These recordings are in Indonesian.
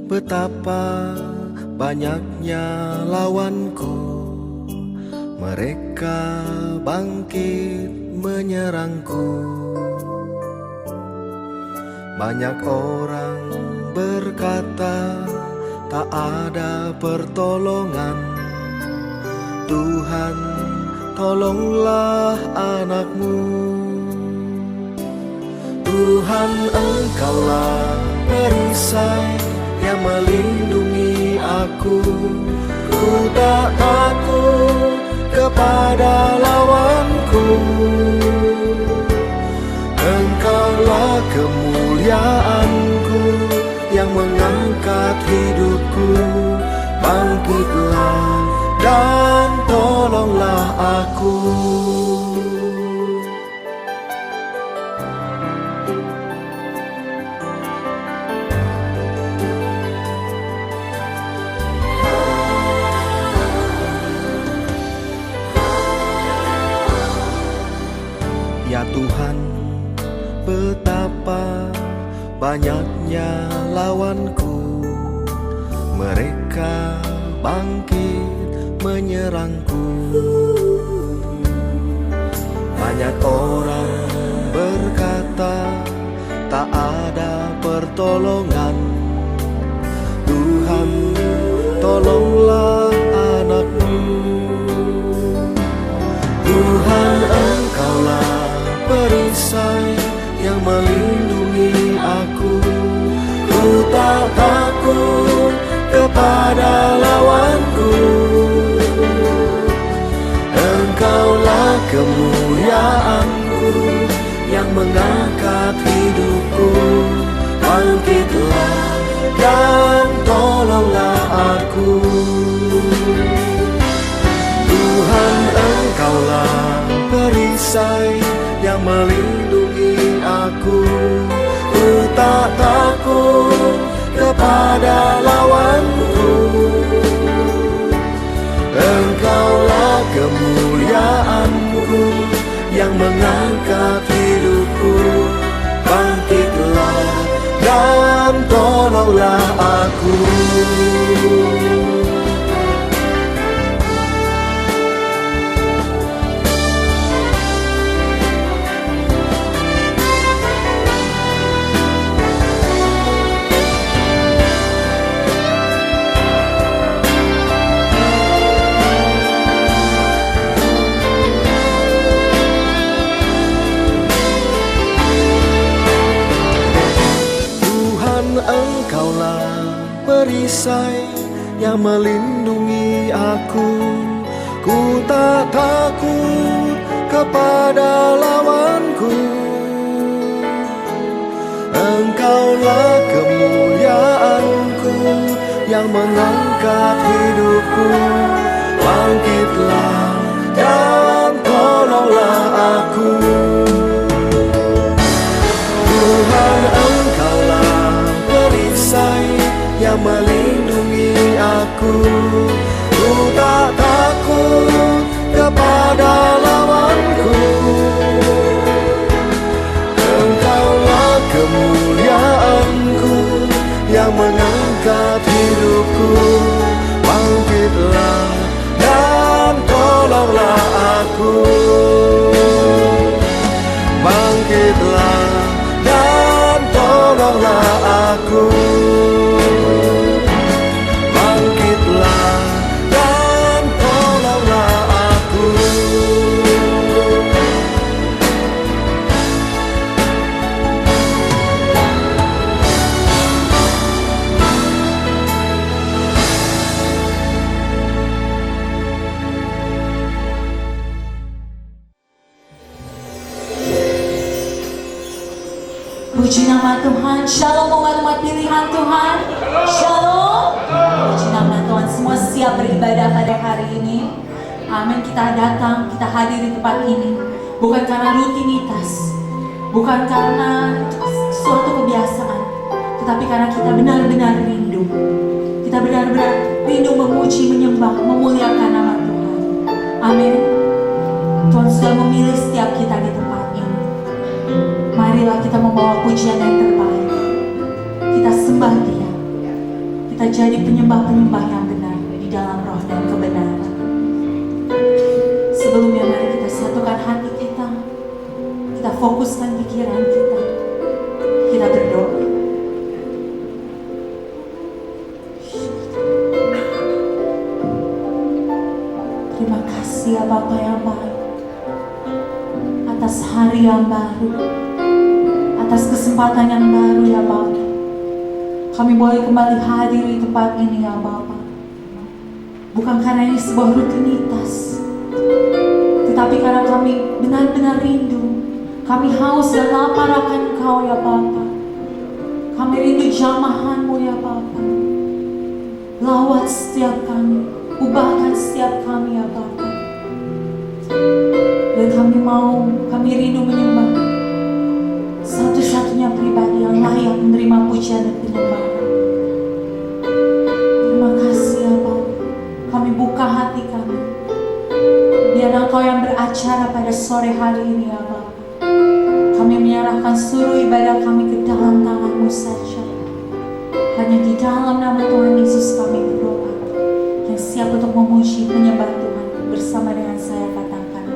Betapa banyaknya lawanku, mereka bangkit menyerangku. Banyak orang berkata tak ada pertolongan. Tuhan, tolonglah anakmu. Tuhan, Engkaulah perisai yang melindungi aku. Ku tak takut kepada lawanku. Engkaulah kemuliaanku yang mengangkat hidupku. Bangkitlah dan tolonglah aku. Ya Tuhan, betapa banyaknya lawanku, mereka bangkit menyerangku. Banyak orang berkata tak ada pertolongan. Tuhan, tolonglah anakmu. Tuhan, Engkaulah perisai yang melindungi aku. Ku tak takut kepada lawanku. Engkaulah kemuliaanku yang mengangkat hidupku. Bangkitlah dan tolonglah aku. Tuhan, Engkaulah perisai yang melindungi aku. Ku tak takut kepada lawanku. Engkaulah kemuliaanku yang mengangkat hidupku. Bangkitlah dan tolonglah aku. Engkaulah perisai yang melindungi aku. Ku tak takut kepada lawanku. Engkaulah kemuliaanku yang mengangkat hidupku. Bangkitlah dan tolonglah aku. Tuhan, Engkaulah perisai yang melindungi aku. Ku tak takut kepada lawanku. Engkaulah kemuliaanku yang mengangkat hidupku. Bangkitlah dan tolonglah aku. Bangkitlah dan tolonglah aku. Bangkitlah dan tolonglah aku. Puji nama Tuhan. Shalom umat-umat pilihan Tuhan. Shalom. Puji nama Tuhan. Semua siap beribadah pada hari ini. Amin. Kita datang, kita hadir di tempat ini bukan karena rutinitas, bukan karena suatu kebiasaan, tetapi karena kita benar-benar rindu. Kita benar-benar rindu memuji, menyembah, memuliakan nama Tuhan. Amin. Tuhan sudah memilih setiap kita di tempat ini. Marilah kita membawa pujian yang terbaik. Kita sembah Dia. kita jadi penyembah-penyembah yang benar di dalam roh dan kebenaran. Sebelumnya mari kita satukan hati kita, kita fokuskan pikiran kita, kita berdoa. Terima kasih ya Bapa yang baik, atas hari yang baru, atas kesempatan yang baru ya Bapa. Kami boleh kembali hadir di tempat ini ya Bapa. Bukan karena ini sebuah rutinitas, tetapi karena kami benar-benar rindu. Kami haus dan lapar akan Engkau ya Bapa. Kami rindu jamahan-Mu ya Bapa. Lawat setiap kami, ubahkan setiap kami ya Bapa. Dan kami rindu menyembah satu-satunya pribadi yang layak menerima pujian dan penyembahan. Terima kasih ya Bapa. Kami buka hati kami. Biar Engkau yang beracara pada sore hari ini ya Bapa. Kami menyerahkan seluruh ibadah kami ke dalam tangan-Mu saja. Hanya di dalam nama Tuhan Yesus kami berdoa. Yang siap untuk memuji menyembah Tuhan bersama dengan saya katakan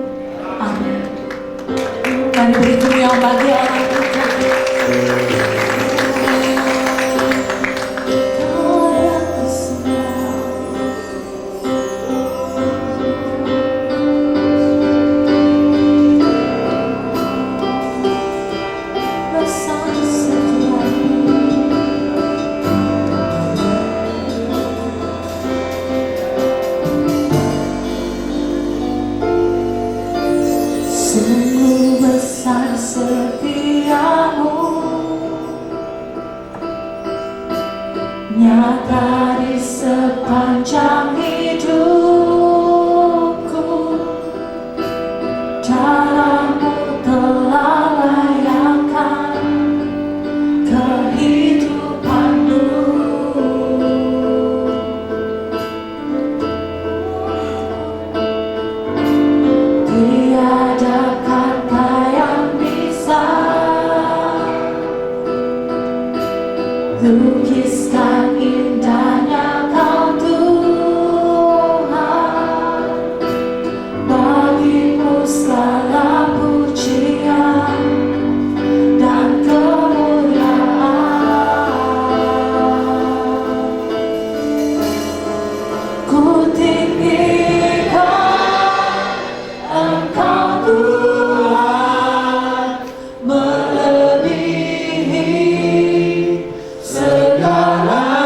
amin. Mari beri yang bagi orang kita. Sungguh besar setiamu, nyata di sepanjang hidupku. Dalam-Mu telah layakkan kehidupanku. Tiada kata yang bisa lukiskan indahnya Kau Tuhan. Bagi-Mu segala pujian dan kemuliaan. Ku tinggikan Engkau Tuhan, melebihi segalanya.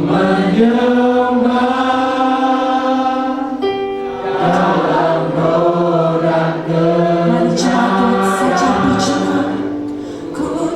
Mari jemaat saja pujikan. Ku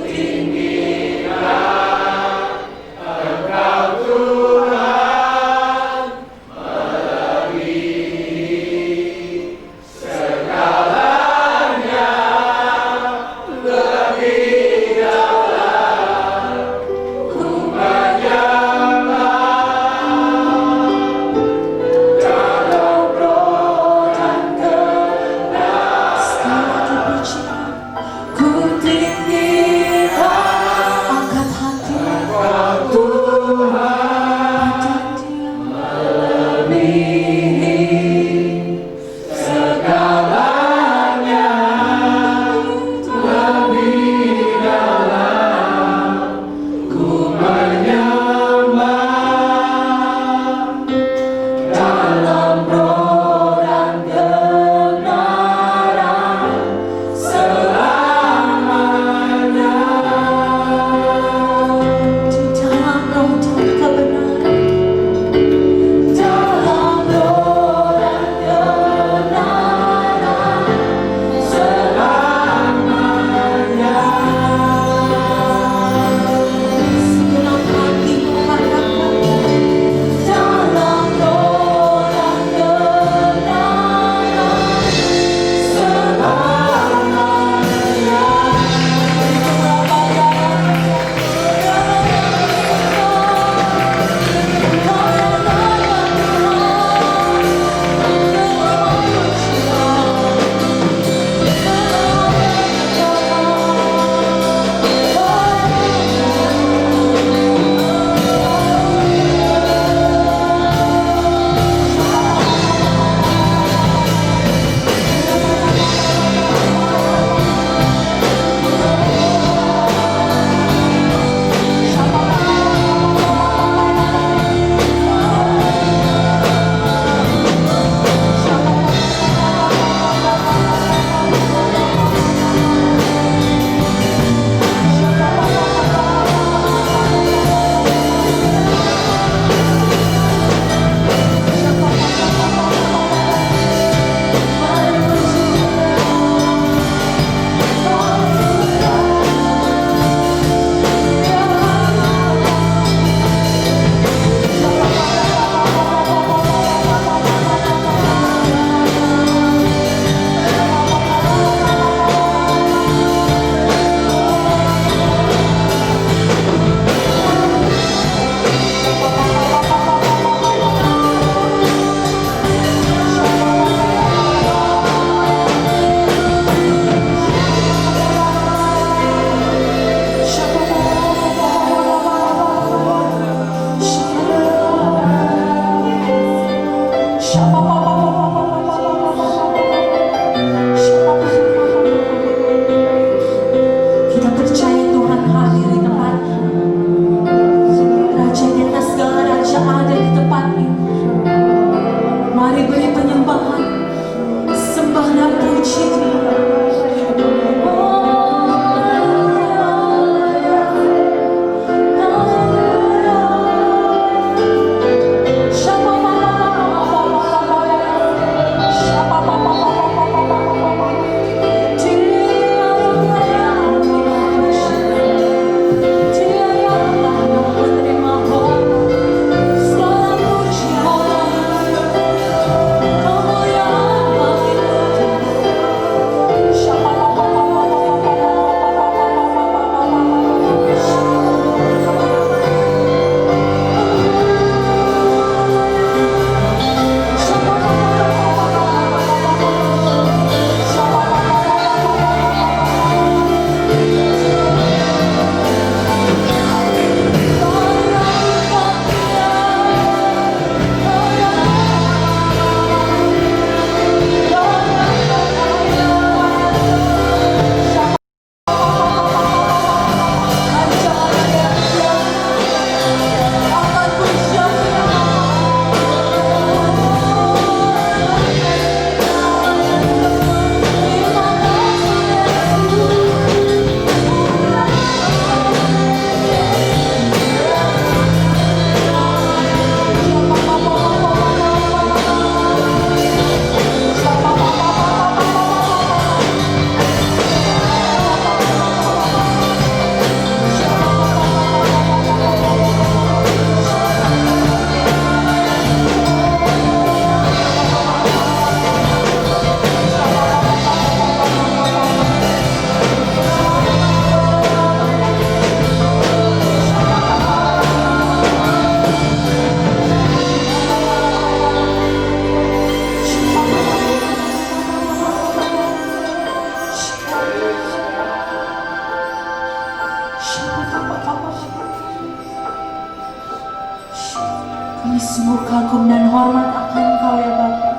Kami semua kagum dan hormat akan Kau ya Bapa.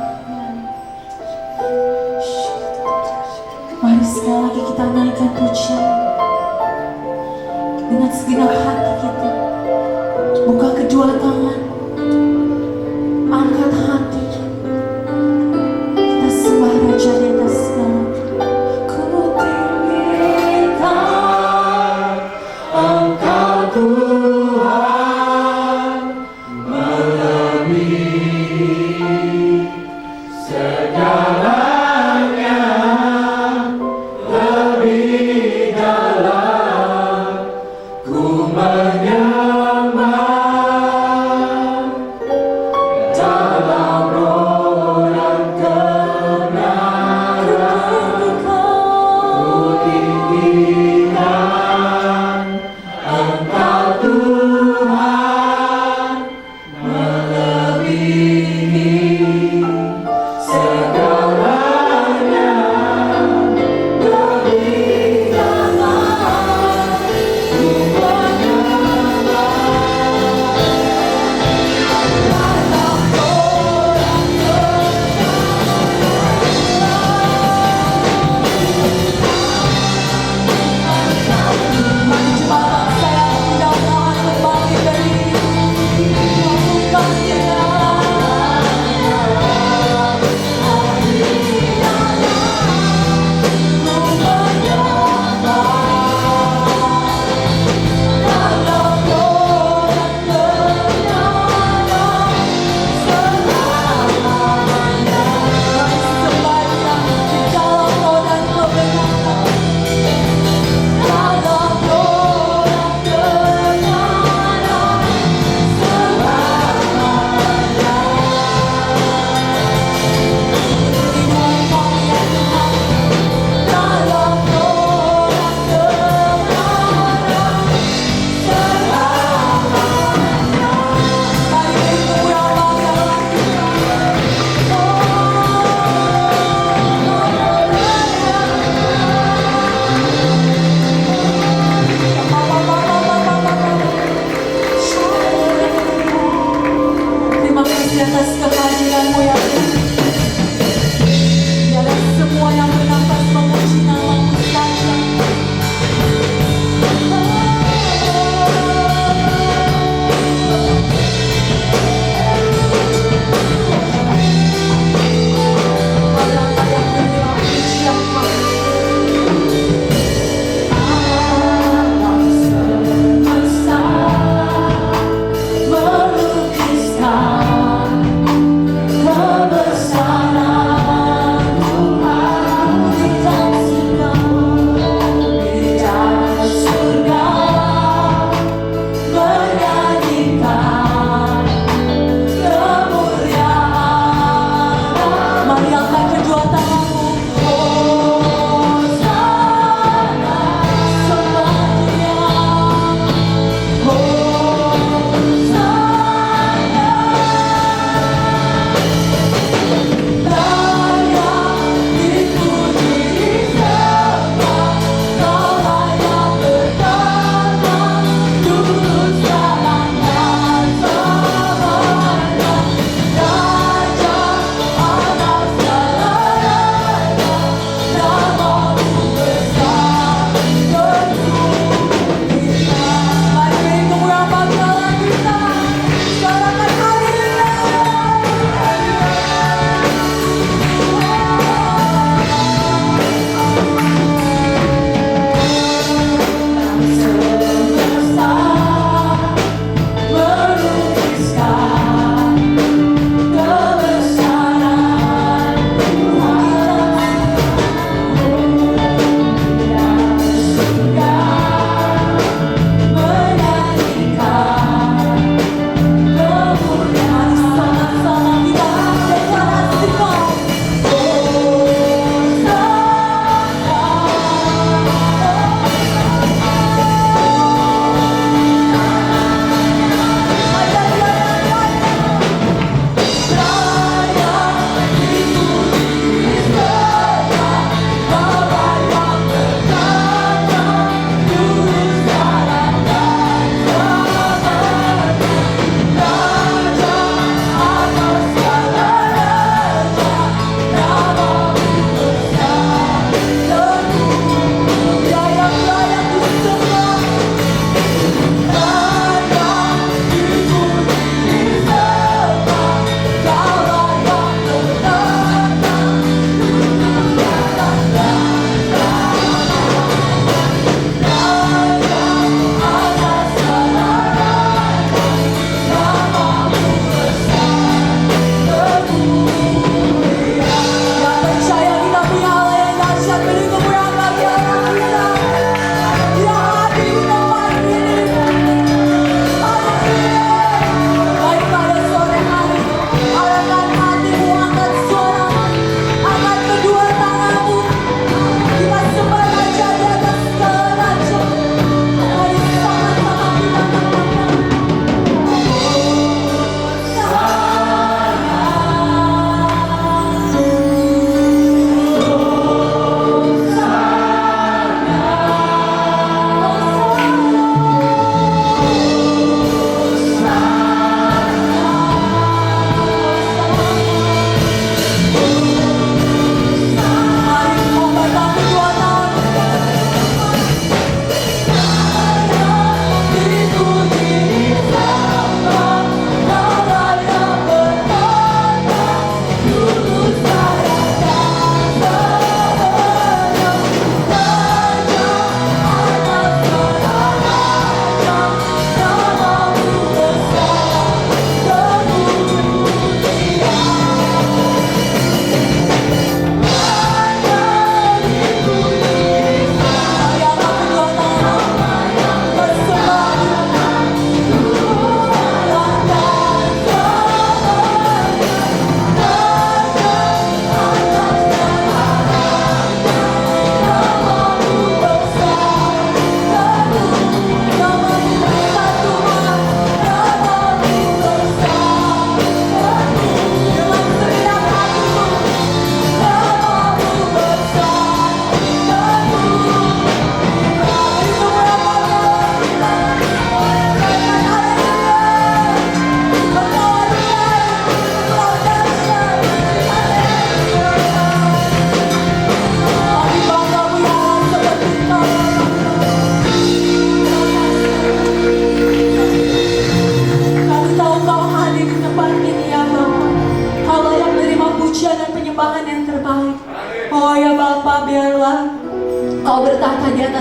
Mari sekali lagi kita naikkan pujian dengan segenap hati kita. Buka kedua tangan, angkat hati, kita sembah Raja di atas segala. Ku tinggikan Engkau Tuhan, melebihi segalanya, lebih dalam ku menyembah dalam roh dan kebenaran. Ku tinggikan Engkau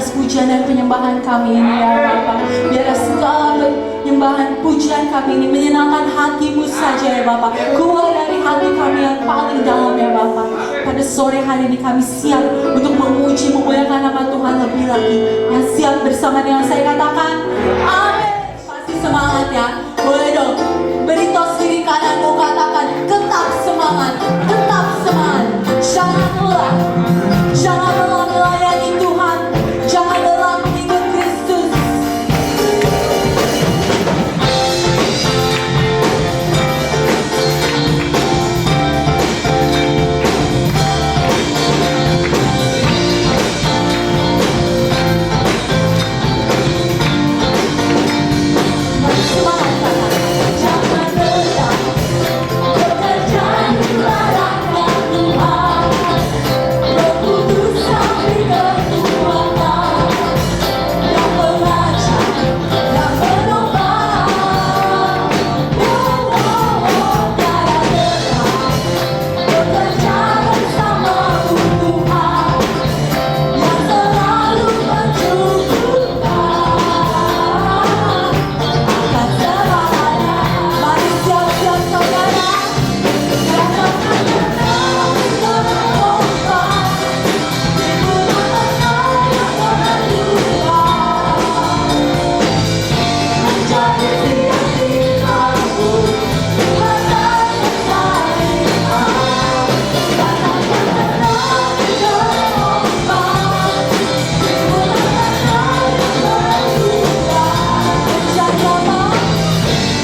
atas pujian dan penyembahan kami ini ya Bapa. Biarlah segala penyembahan pujian kami ini menyenangkan hati-Mu saja ya Bapa. Keluar dari hati kami yang paling dalam ya Bapa. Pada sore hari ini kami siap untuk memuji, memuliakan nama Tuhan lebih lagi. Yang siap bersama dengan saya katakan, amin. Masih semangat ya. Boleh dong, beri tos kiri kananmu, katakan, tetap semangat, tetap semangat. Jangan lelah, jangan lelah melayani Tuhan, jangan lelah mengikut Kristus. Semangat katakan, jangan lelah, bekerja di ladangnya Tuhan. Roh Kudus sampai kekuatan yang mengajar, yang menopang. Tiada lelah, bekerja bersamamu Tuhan, yang selalu mencukupkan. Akan selamanya, mari siap-siap saudara. Rasakan tenang di dalam ombak, hiburan tenang yang menentukan. Menjadi tiang di lampu, rasakan kesayangan. Rasakan tenang di dalam ombak, hiburan tenang yang menentukan. Menjadi apa?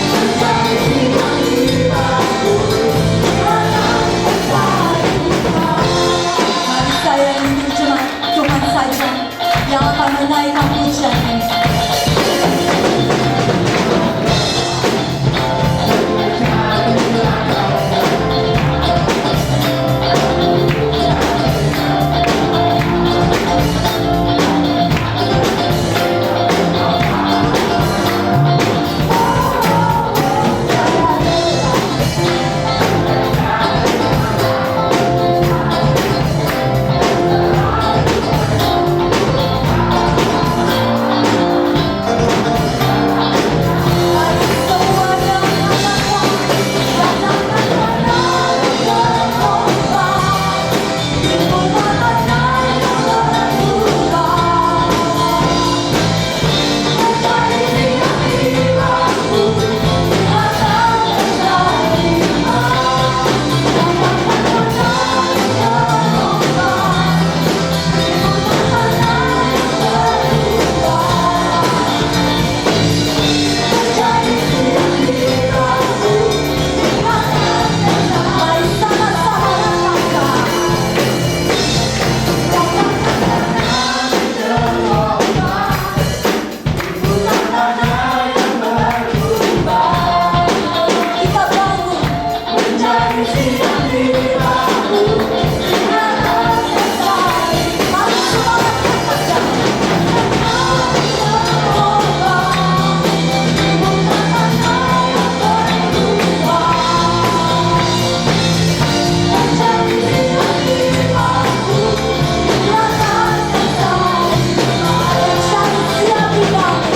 Menjadi tiang di lampu, rasakan kesayangan. Mari saya rindu cuma Tuhan saja yang akan menaikkan pujian ini. Mari semuanya katakan, rasakan tenang di dalam ombak, hiburan tenang yang menentukan. Menjadi tiang di lampu, rasakan kesayangan. Rasakan tenang di dalam ombak, hiburan tenang yang menentukan. Menjadi tiang di lampu, rasakan tenang. Mari sama-sama rasakan. Rasakan tenang di dalam ombak, hiburan tenang yang menentukan. Kita bangun. Menjadi tiang di lampu, rasakan kesayangan. Mari semangat katakan. Tenang di dalam ombak, hiburan tenang yang menentukan. Menjadi tiang di lampu, rasakan kesayangan. Menjadi siap di kami,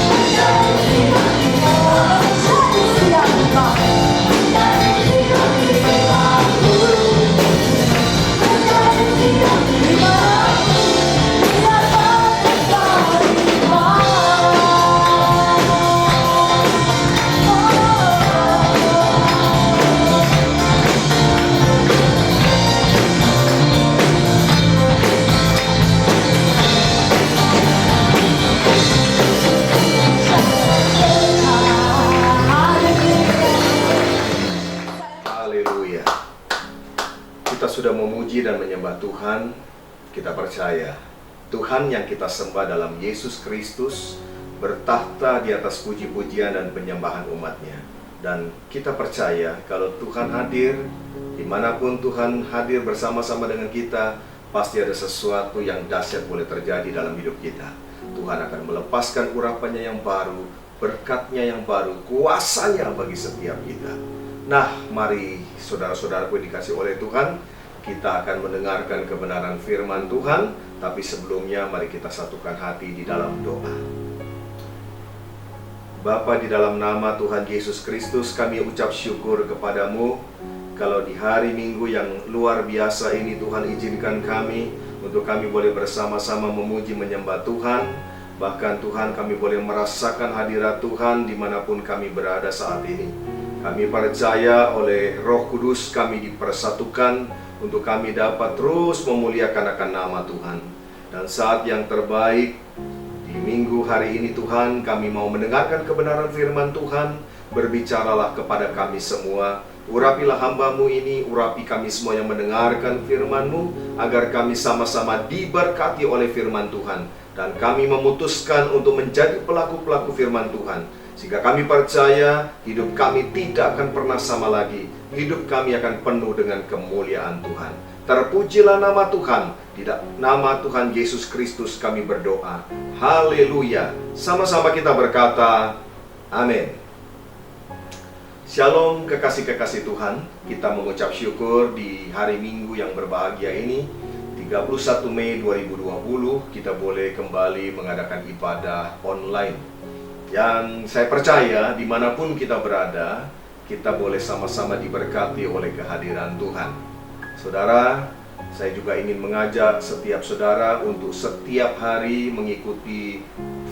menjadi tiang di lampu, menjadi siap di kami, menjadi tiang di lampu, menjadi tiang di lampu, rasakan kesayangan. Haleluya. Kita sudah memuji dan menyembah Tuhan. Kita percaya Tuhan yang kita sembah dalam Yesus Kristus bertahta di atas puji-pujian dan penyembahan umatnya. Dan kita percaya kalau Tuhan hadir, dimanapun Tuhan hadir bersama-sama dengan kita, pasti ada sesuatu yang dahsyat boleh terjadi dalam hidup kita. Tuhan akan melepaskan urapannya yang baru, berkatnya yang baru, kuasanya bagi setiap kita. Nah, mari saudara-saudaraku dikasih oleh Tuhan, kita akan mendengarkan kebenaran firman Tuhan Tapi sebelumnya mari kita satukan hati di dalam doa. Bapa, di dalam nama Tuhan Yesus Kristus, kami ucap syukur kepadamu kalau di hari Minggu yang luar biasa ini Tuhan izinkan kami untuk kami boleh bersama-sama memuji menyembah Tuhan. Bahkan Tuhan, kami boleh merasakan hadirat Tuhan dimanapun kami berada saat ini. Kami percaya oleh Roh Kudus kami dipersatukan untuk kami dapat terus memuliakan akan nama Tuhan. Dan saat yang terbaik di minggu hari ini Tuhan, kami mau mendengarkan kebenaran firman Tuhan. Berbicaralah kepada kami semua. Urapilah hamba-Mu ini, urapi kami semua yang mendengarkan firman-Mu, agar kami sama-sama diberkati oleh firman Tuhan. Dan kami memutuskan untuk menjadi pelaku-pelaku firman Tuhan. Sehingga kami percaya hidup kami tidak akan pernah sama lagi. Hidup kami akan penuh dengan kemuliaan Tuhan. Terpujilah nama Tuhan. Di nama Tuhan Yesus Kristus kami berdoa. Haleluya. Sama-sama kita berkata, amin. Shalom kekasih-kekasih Tuhan. Kita mengucap syukur di hari Minggu yang berbahagia ini, 31 Mei 2020, kita boleh kembali mengadakan ibadah online. Yang saya percaya dimanapun kita berada, kita boleh sama-sama diberkati oleh kehadiran Tuhan. Saudara, saya juga ingin mengajak setiap saudara untuk setiap hari mengikuti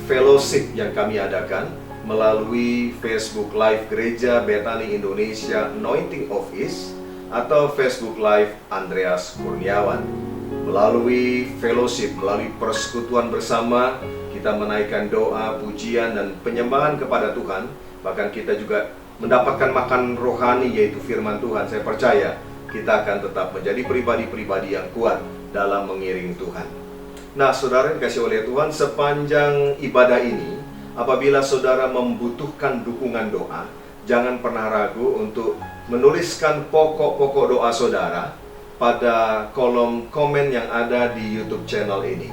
fellowship yang kami adakan melalui Facebook Live Gereja Bethany Indonesia Anointing Office atau Facebook Live Andreas Kurniawan. Melalui fellowship, melalui persekutuan bersama, kita menaikkan doa, pujian, dan penyembahan kepada Tuhan. Bahkan kita juga mendapatkan makan rohani, yaitu firman Tuhan. Saya percaya kita akan tetap menjadi pribadi-pribadi yang kuat dalam mengiring Tuhan. Nah, saudara yang dikasihi oleh Tuhan, sepanjang ibadah ini, apabila saudara membutuhkan dukungan doa, jangan pernah ragu untuk menuliskan pokok-pokok doa saudara pada kolom komen yang ada di YouTube channel ini.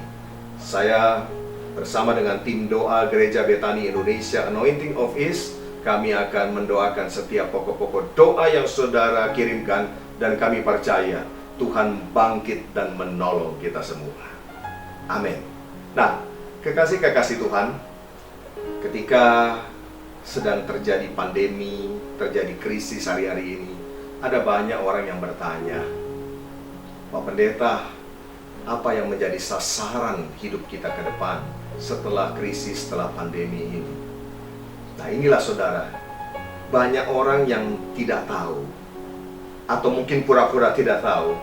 Saya bersama dengan tim doa Gereja Bethany Indonesia Anointing Office, kami akan mendoakan setiap pokok-pokok doa yang saudara kirimkan, dan kami percaya Tuhan bangkit dan menolong kita semua. Amin. Nah, kekasih-kekasih Tuhan, ketika sedang terjadi pandemi, terjadi krisis hari-hari ini, ada banyak orang yang bertanya, Pak Pendeta, apa yang menjadi sasaran hidup kita ke depan setelah krisis, setelah pandemi ini? Nah, inilah saudara, banyak orang yang tidak tahu, atau mungkin pura-pura tidak tahu,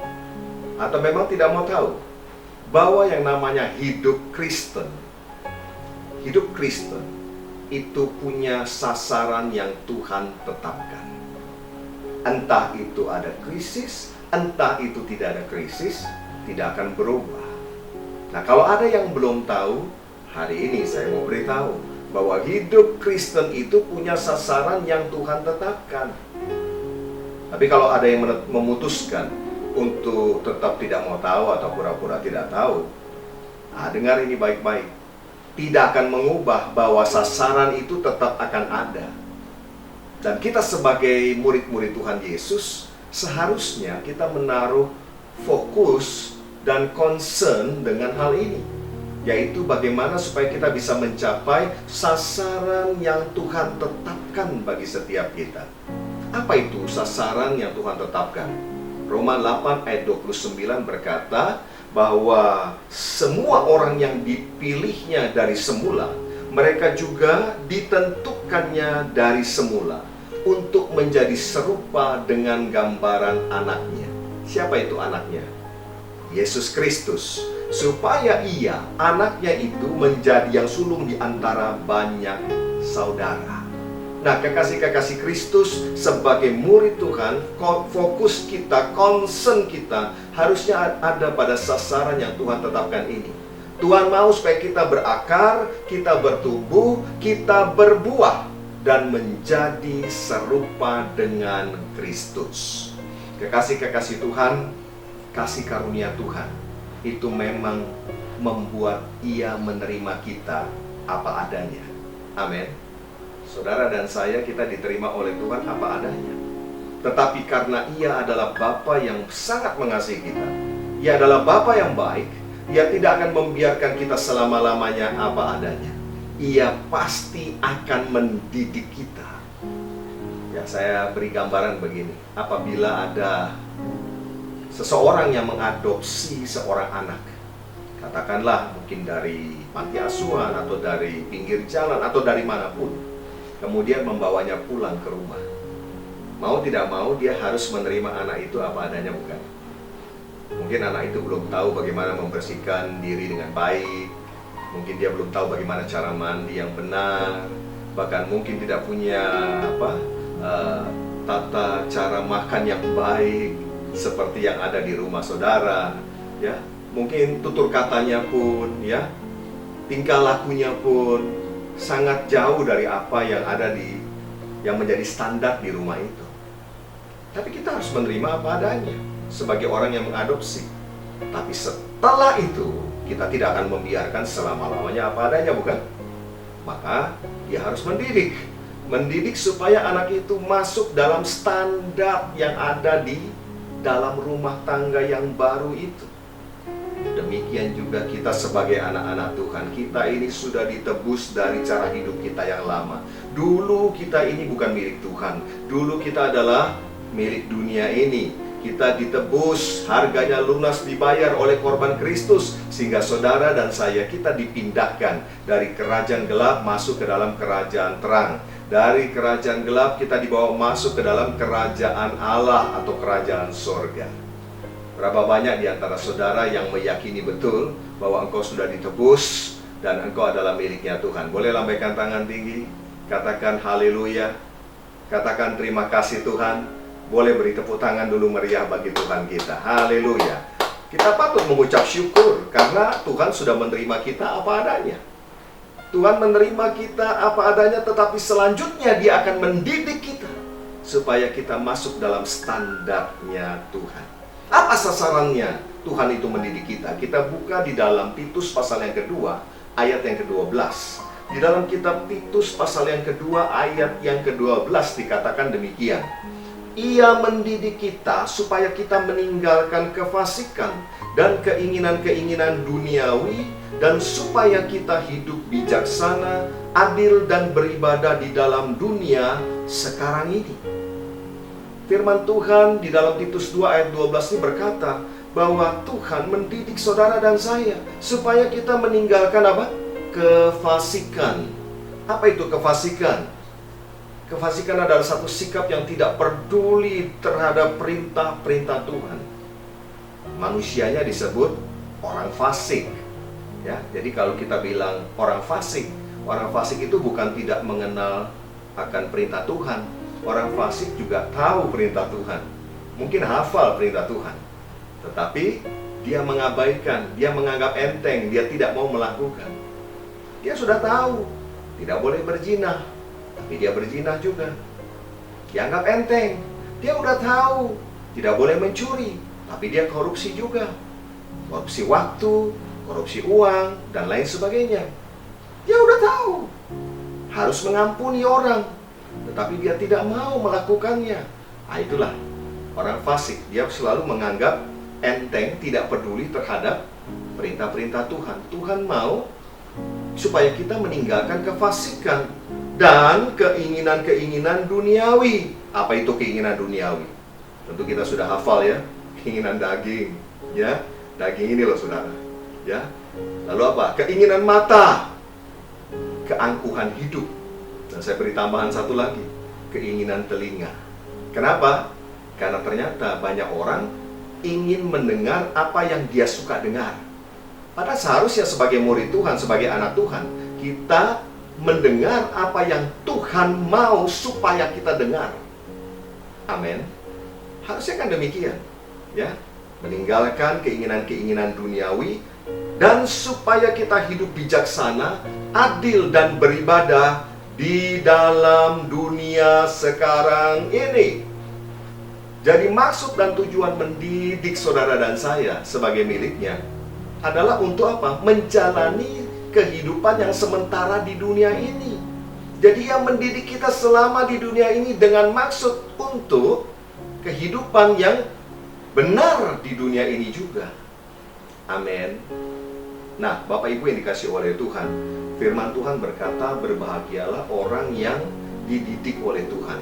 atau memang tidak mau tahu, bahwa yang namanya hidup Kristen itu punya sasaran yang Tuhan tetapkan. Entah itu ada krisis, entah itu tidak ada krisis, tidak akan berubah. Nah, kalau ada yang belum tahu, hari ini saya mau beritahu bahwa hidup Kristen itu punya sasaran yang Tuhan tetapkan. Tapi kalau ada yang memutuskan untuk tetap tidak mau tahu atau pura-pura tidak tahu, dengar ini baik-baik. Tidak akan mengubah bahwa sasaran itu tetap akan ada. Dan kita sebagai murid-murid Tuhan Yesus, seharusnya kita menaruh fokus dan concern dengan hal ini, yaitu bagaimana supaya kita bisa mencapai sasaran yang Tuhan tetapkan bagi setiap kita. Apa itu sasaran yang Tuhan tetapkan? Roma 8 ayat 29 berkata bahwa semua orang yang dipilihnya dari semula, mereka juga ditentukannya dari semula untuk menjadi serupa dengan gambaran anaknya. Siapa itu anaknya? Yesus Kristus. Supaya ia, anaknya itu, menjadi yang sulung di antara banyak saudara. Nah, kekasih-kekasih Kristus, sebagai murid Tuhan, fokus kita, concern kita harusnya ada pada sasaran yang Tuhan tetapkan ini. Tuhan mau supaya kita berakar, kita bertumbuh, kita berbuah, dan menjadi serupa dengan Kristus. Kekasih-kekasih Tuhan, kasih karunia Tuhan itu memang membuat ia menerima kita apa adanya. Amin. Saudara dan saya, kita diterima oleh Tuhan apa adanya. Tetapi karena ia adalah Bapa yang sangat mengasihi kita, ia adalah Bapa yang baik, Dia tidak akan membiarkan kita selama-lamanya apa adanya. Ia pasti akan mendidik kita. Ya, saya beri gambaran begini. Apabila ada seseorang yang mengadopsi seorang anak, katakanlah mungkin dari panti asuhan atau dari pinggir jalan atau dari manapun, kemudian membawanya pulang ke rumah. Mau tidak mau dia harus menerima anak itu apa adanya, bukan? Mungkin anak itu belum tahu bagaimana membersihkan diri dengan baik. Mungkin dia belum tahu bagaimana cara mandi yang benar. Bahkan mungkin tidak punya tata cara makan yang baik seperti yang ada di rumah saudara. Ya, mungkin tutur katanya pun, ya, tingkah lakunya pun sangat jauh dari apa yang ada yang menjadi standar di rumah itu. Tapi kita harus menerima apa adanya sebagai orang yang mengadopsi. Tapi setelah itu kita tidak akan membiarkan selama-lamanya apa adanya, bukan? Maka dia harus mendidik supaya anak itu masuk dalam standar yang ada di dalam rumah tangga yang baru itu. Demikian juga kita sebagai anak-anak Tuhan. Kita ini sudah ditebus dari cara hidup kita yang lama. Dulu kita ini bukan milik Tuhan. Dulu kita adalah milik dunia ini. Kita ditebus, harganya lunas dibayar oleh korban Kristus, sehingga saudara dan saya, kita dipindahkan dari kerajaan gelap masuk ke dalam kerajaan terang. Dari kerajaan gelap kita dibawa masuk ke dalam kerajaan Allah atau kerajaan sorga. Berapa banyak di antara saudara yang meyakini betul bahwa engkau sudah ditebus dan engkau adalah miliknya Tuhan? Boleh lambaikan tangan tinggi, katakan haleluya, katakan terima kasih Tuhan. Boleh beri tepuk tangan dulu meriah bagi Tuhan kita. Haleluya. Kita patut mengucap syukur karena Tuhan sudah menerima kita apa adanya. Tuhan menerima kita apa adanya, tetapi selanjutnya Dia akan mendidik kita supaya kita masuk dalam standarnya Tuhan. Apa sasarannya Tuhan itu mendidik kita? Kita buka di dalam Titus pasal yang kedua, ayat yang ke-12. Di dalam kitab Titus pasal yang kedua, ayat yang ke-12 dikatakan demikian. Ia mendidik kita supaya kita meninggalkan kefasikan dan keinginan-keinginan duniawi, dan supaya kita hidup bijaksana, adil, dan beribadah di dalam dunia sekarang ini. Firman Tuhan di dalam Titus 2 ayat 12 ini berkata bahwa Tuhan mendidik saudara dan saya supaya kita meninggalkan apa? Kefasikan. Apa itu kefasikan? Kefasikan adalah satu sikap yang tidak peduli terhadap perintah-perintah Tuhan. Manusianya disebut orang fasik. Ya, jadi kalau kita bilang orang fasik itu bukan tidak mengenal akan perintah Tuhan. Orang fasik juga tahu perintah Tuhan. Mungkin hafal perintah Tuhan. Tetapi dia mengabaikan, dia menganggap enteng, dia tidak mau melakukan. Dia sudah tahu tidak boleh berzina, tapi dia berzina juga. Dianggap enteng. Dia udah tahu tidak boleh mencuri, tapi dia korupsi juga. Korupsi waktu, korupsi uang, dan lain sebagainya. Dia udah tahu harus mengampuni orang, tetapi dia tidak mau melakukannya. Nah, itulah orang fasik. Dia selalu menganggap enteng, tidak peduli terhadap perintah-perintah Tuhan. Tuhan mau supaya kita meninggalkan kefasikan dan keinginan-keinginan duniawi. Apa itu keinginan duniawi? Tentu kita sudah hafal ya, keinginan daging, ya. Daging ini loh saudara, ya. Lalu apa? Keinginan mata, keangkuhan hidup. Dan saya beri tambahan satu lagi, keinginan telinga. Kenapa? Karena ternyata banyak orang ingin mendengar apa yang dia suka dengar. Padahal seharusnya sebagai murid Tuhan, sebagai anak Tuhan, kita mendengar apa yang Tuhan mau supaya kita dengar. Amin. Harusnya kan demikian, ya. Meninggalkan keinginan-keinginan duniawi, dan supaya kita hidup bijaksana, adil, dan beribadah di dalam dunia sekarang ini. Jadi maksud dan tujuan mendidik saudara dan saya sebagai miliknya adalah untuk apa? Menjalani kehidupan yang sementara di dunia ini. Jadi yang mendidik kita selama di dunia ini dengan maksud untuk kehidupan yang benar di dunia ini juga. Amin. Nah, Bapak Ibu yang dikasih oleh Tuhan, firman Tuhan berkata, berbahagialah orang yang dididik oleh Tuhan.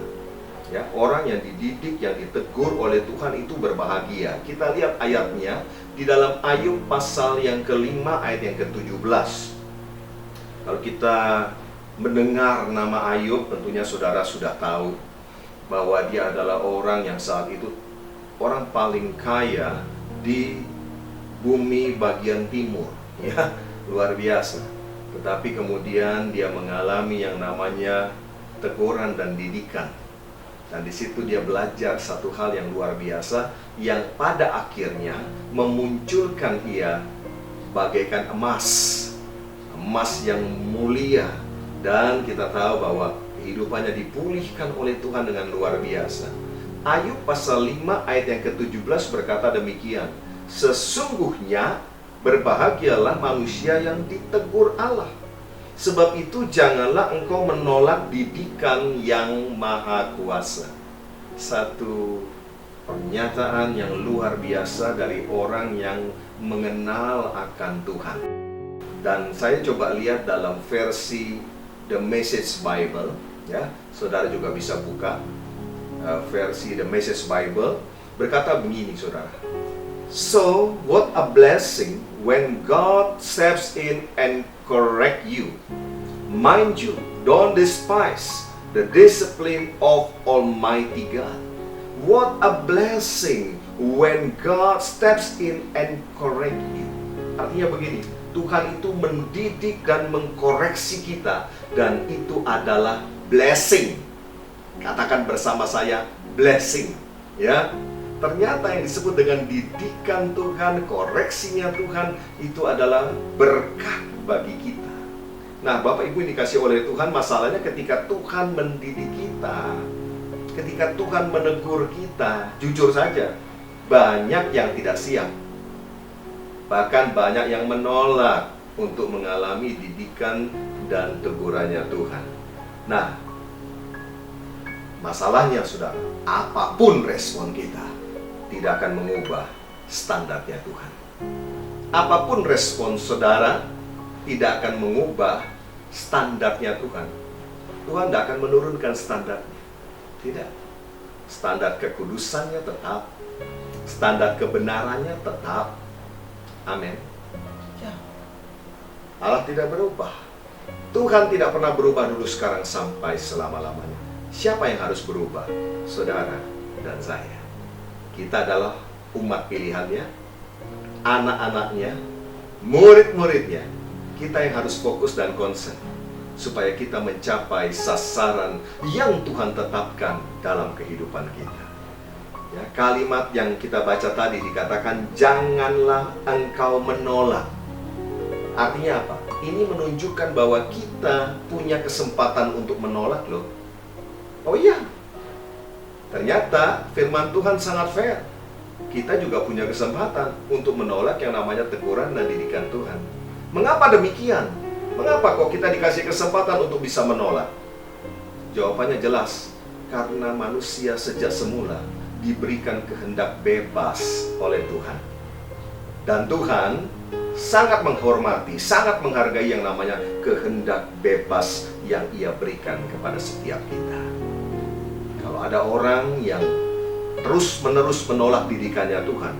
Ya, orang yang dididik, yang ditegur oleh Tuhan itu berbahagia. Kita lihat ayatnya di dalam Ayub pasal yang kelima ayat yang ke-17. Kalau kita mendengar nama Ayub, tentunya saudara sudah tahu bahwa dia adalah orang yang saat itu orang paling kaya di bumi bagian timur, ya, luar biasa. Tetapi kemudian dia mengalami yang namanya teguran dan didikan. Dan di situ dia belajar satu hal yang luar biasa, yang pada akhirnya memunculkan ia bagaikan emas, emas yang mulia. Dan kita tahu bahwa kehidupannya dipulihkan oleh Tuhan dengan luar biasa. Ayub pasal 5 ayat yang ke-17 berkata demikian, sesungguhnya berbahagialah manusia yang ditegur Allah. Sebab itu janganlah engkau menolak didikan yang maha kuasa. Satu pernyataan yang luar biasa dari orang yang mengenal akan Tuhan. Dan saya coba lihat dalam versi The Message Bible, ya, saudara juga bisa buka versi The Message Bible, berkata begini, saudara. So, what a blessing when God steps in and correct you. Mind you, don't despise the discipline of Almighty God. What a blessing when God steps in and correct you. Artinya begini, Tuhan itu mendidik dan mengkoreksi kita, dan itu adalah blessing. Katakan bersama saya, blessing. Ya, ternyata yang disebut dengan didikan Tuhan, koreksinya Tuhan, itu adalah berkat bagi kita. Nah, Bapak Ibu yang dikasih oleh Tuhan, masalahnya ketika Tuhan mendidik kita, ketika Tuhan menegur kita, jujur saja, banyak yang tidak siap. Bahkan banyak yang menolak untuk mengalami didikan dan tegurannya Tuhan. Nah, masalahnya saudara, apapun respon kita tidak akan mengubah standarnya Tuhan. Apapun respon saudara tidak akan mengubah standarnya Tuhan. Tuhan tidak akan menurunkan standarnya. Tidak. Standar kekudusannya tetap, standar kebenarannya tetap. Amin. Ya. Allah tidak berubah. Tuhan tidak pernah berubah dulu, sekarang, sampai selama-lamanya. Siapa yang harus berubah? Saudara dan saya. Kita adalah umat pilihannya, anak-anaknya, murid-muridnya. Kita yang harus fokus dan konsen supaya kita mencapai sasaran yang Tuhan tetapkan dalam kehidupan kita. Ya, kalimat yang kita baca tadi dikatakan, janganlah engkau menolak. Artinya apa? Ini menunjukkan bahwa kita punya kesempatan untuk menolak loh. Oh iya, ternyata firman Tuhan sangat fair. Kita juga punya kesempatan untuk menolak yang namanya teguran dan didikan Tuhan. Mengapa demikian? Mengapa kok kita dikasih kesempatan untuk bisa menolak? Jawabannya jelas, karena manusia sejak semula diberikan kehendak bebas oleh Tuhan. Dan Tuhan sangat menghormati, sangat menghargai yang namanya kehendak bebas yang Ia berikan kepada setiap kita. Kalau ada orang yang terus-menerus menolak didikannya Tuhan,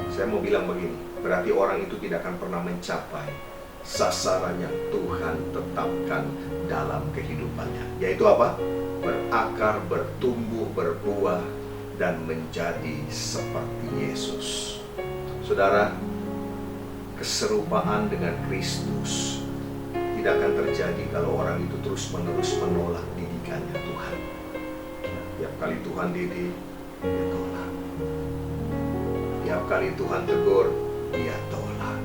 saya mau bilang begini, berarti orang itu tidak akan pernah mencapai sasaran yang Tuhan tetapkan dalam kehidupannya. Yaitu apa? Berakar, bertumbuh, berbuah, dan menjadi seperti Yesus. Saudara, keserupaan dengan Kristus tidak akan terjadi kalau orang itu terus-menerus menolak didikannya Tuhan. Tiap kali Tuhan didik, dia tolak. Tiap kali Tuhan tegur, dia tolak.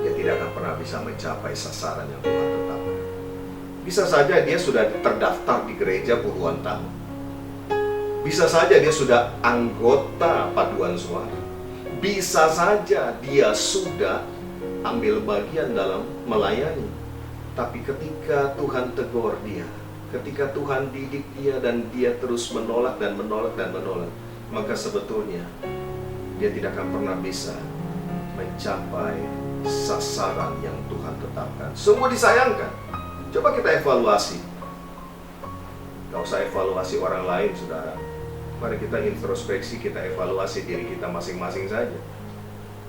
Dia tidak akan pernah bisa mencapai sasaran yang Tuhan tetapkan. Bisa saja dia sudah terdaftar di gereja puluhan tahun. Bisa saja dia sudah anggota paduan suara. Bisa saja dia sudah ambil bagian dalam melayani. Tapi ketika Tuhan tegur dia, ketika Tuhan didik dia dan dia terus menolak dan menolak dan menolak, maka sebetulnya dia tidak akan pernah bisa mencapai sasaran yang Tuhan tetapkan. Sungguh disayangkan. Coba kita evaluasi. Gak usah evaluasi orang lain, saudara. Mari kita introspeksi, kita evaluasi diri kita masing-masing saja.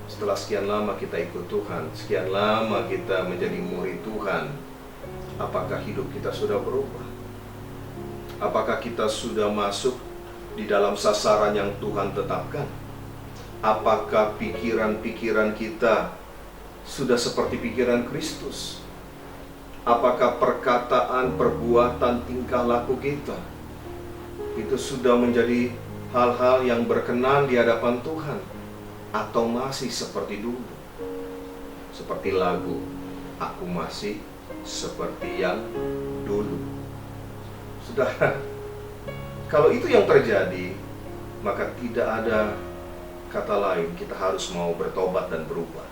Setelah sekian lama kita ikut Tuhan, sekian lama kita menjadi murid Tuhan, apakah hidup kita sudah berubah? Apakah kita sudah masuk di dalam sasaran yang Tuhan tetapkan? Apakah pikiran-pikiran kita sudah seperti pikiran Kristus? Apakah perkataan, perbuatan, tingkah laku kita itu sudah menjadi hal-hal yang berkenan di hadapan Tuhan? Atau masih seperti dulu? Seperti lagu, aku masih seperti yang dulu. Saudara, kalau itu yang terjadi, maka tidak ada kata lain, kita harus mau bertobat dan berubah.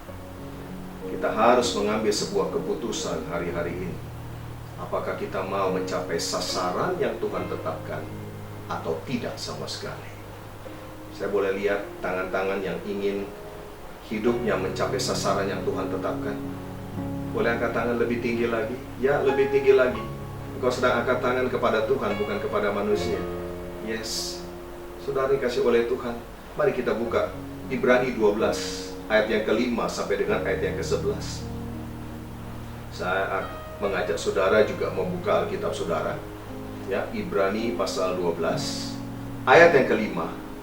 Kita harus mengambil sebuah keputusan hari-hari ini. Apakah kita mau mencapai sasaran yang Tuhan tetapkan atau tidak sama sekali? Saya boleh lihat tangan-tangan yang ingin hidupnya mencapai sasaran yang Tuhan tetapkan? Boleh angkat tangan lebih tinggi lagi? Ya, lebih tinggi lagi. Engkau sedang angkat tangan kepada Tuhan, bukan kepada manusia. Yes, saudara dikasih oleh Tuhan. Mari kita buka Ibrani 12 ayat yang ke-5 sampai dengan ayat yang ke-11. Saya mengajak saudara juga membuka Alkitab saudara. Ya, Ibrani pasal 12 ayat yang ke-5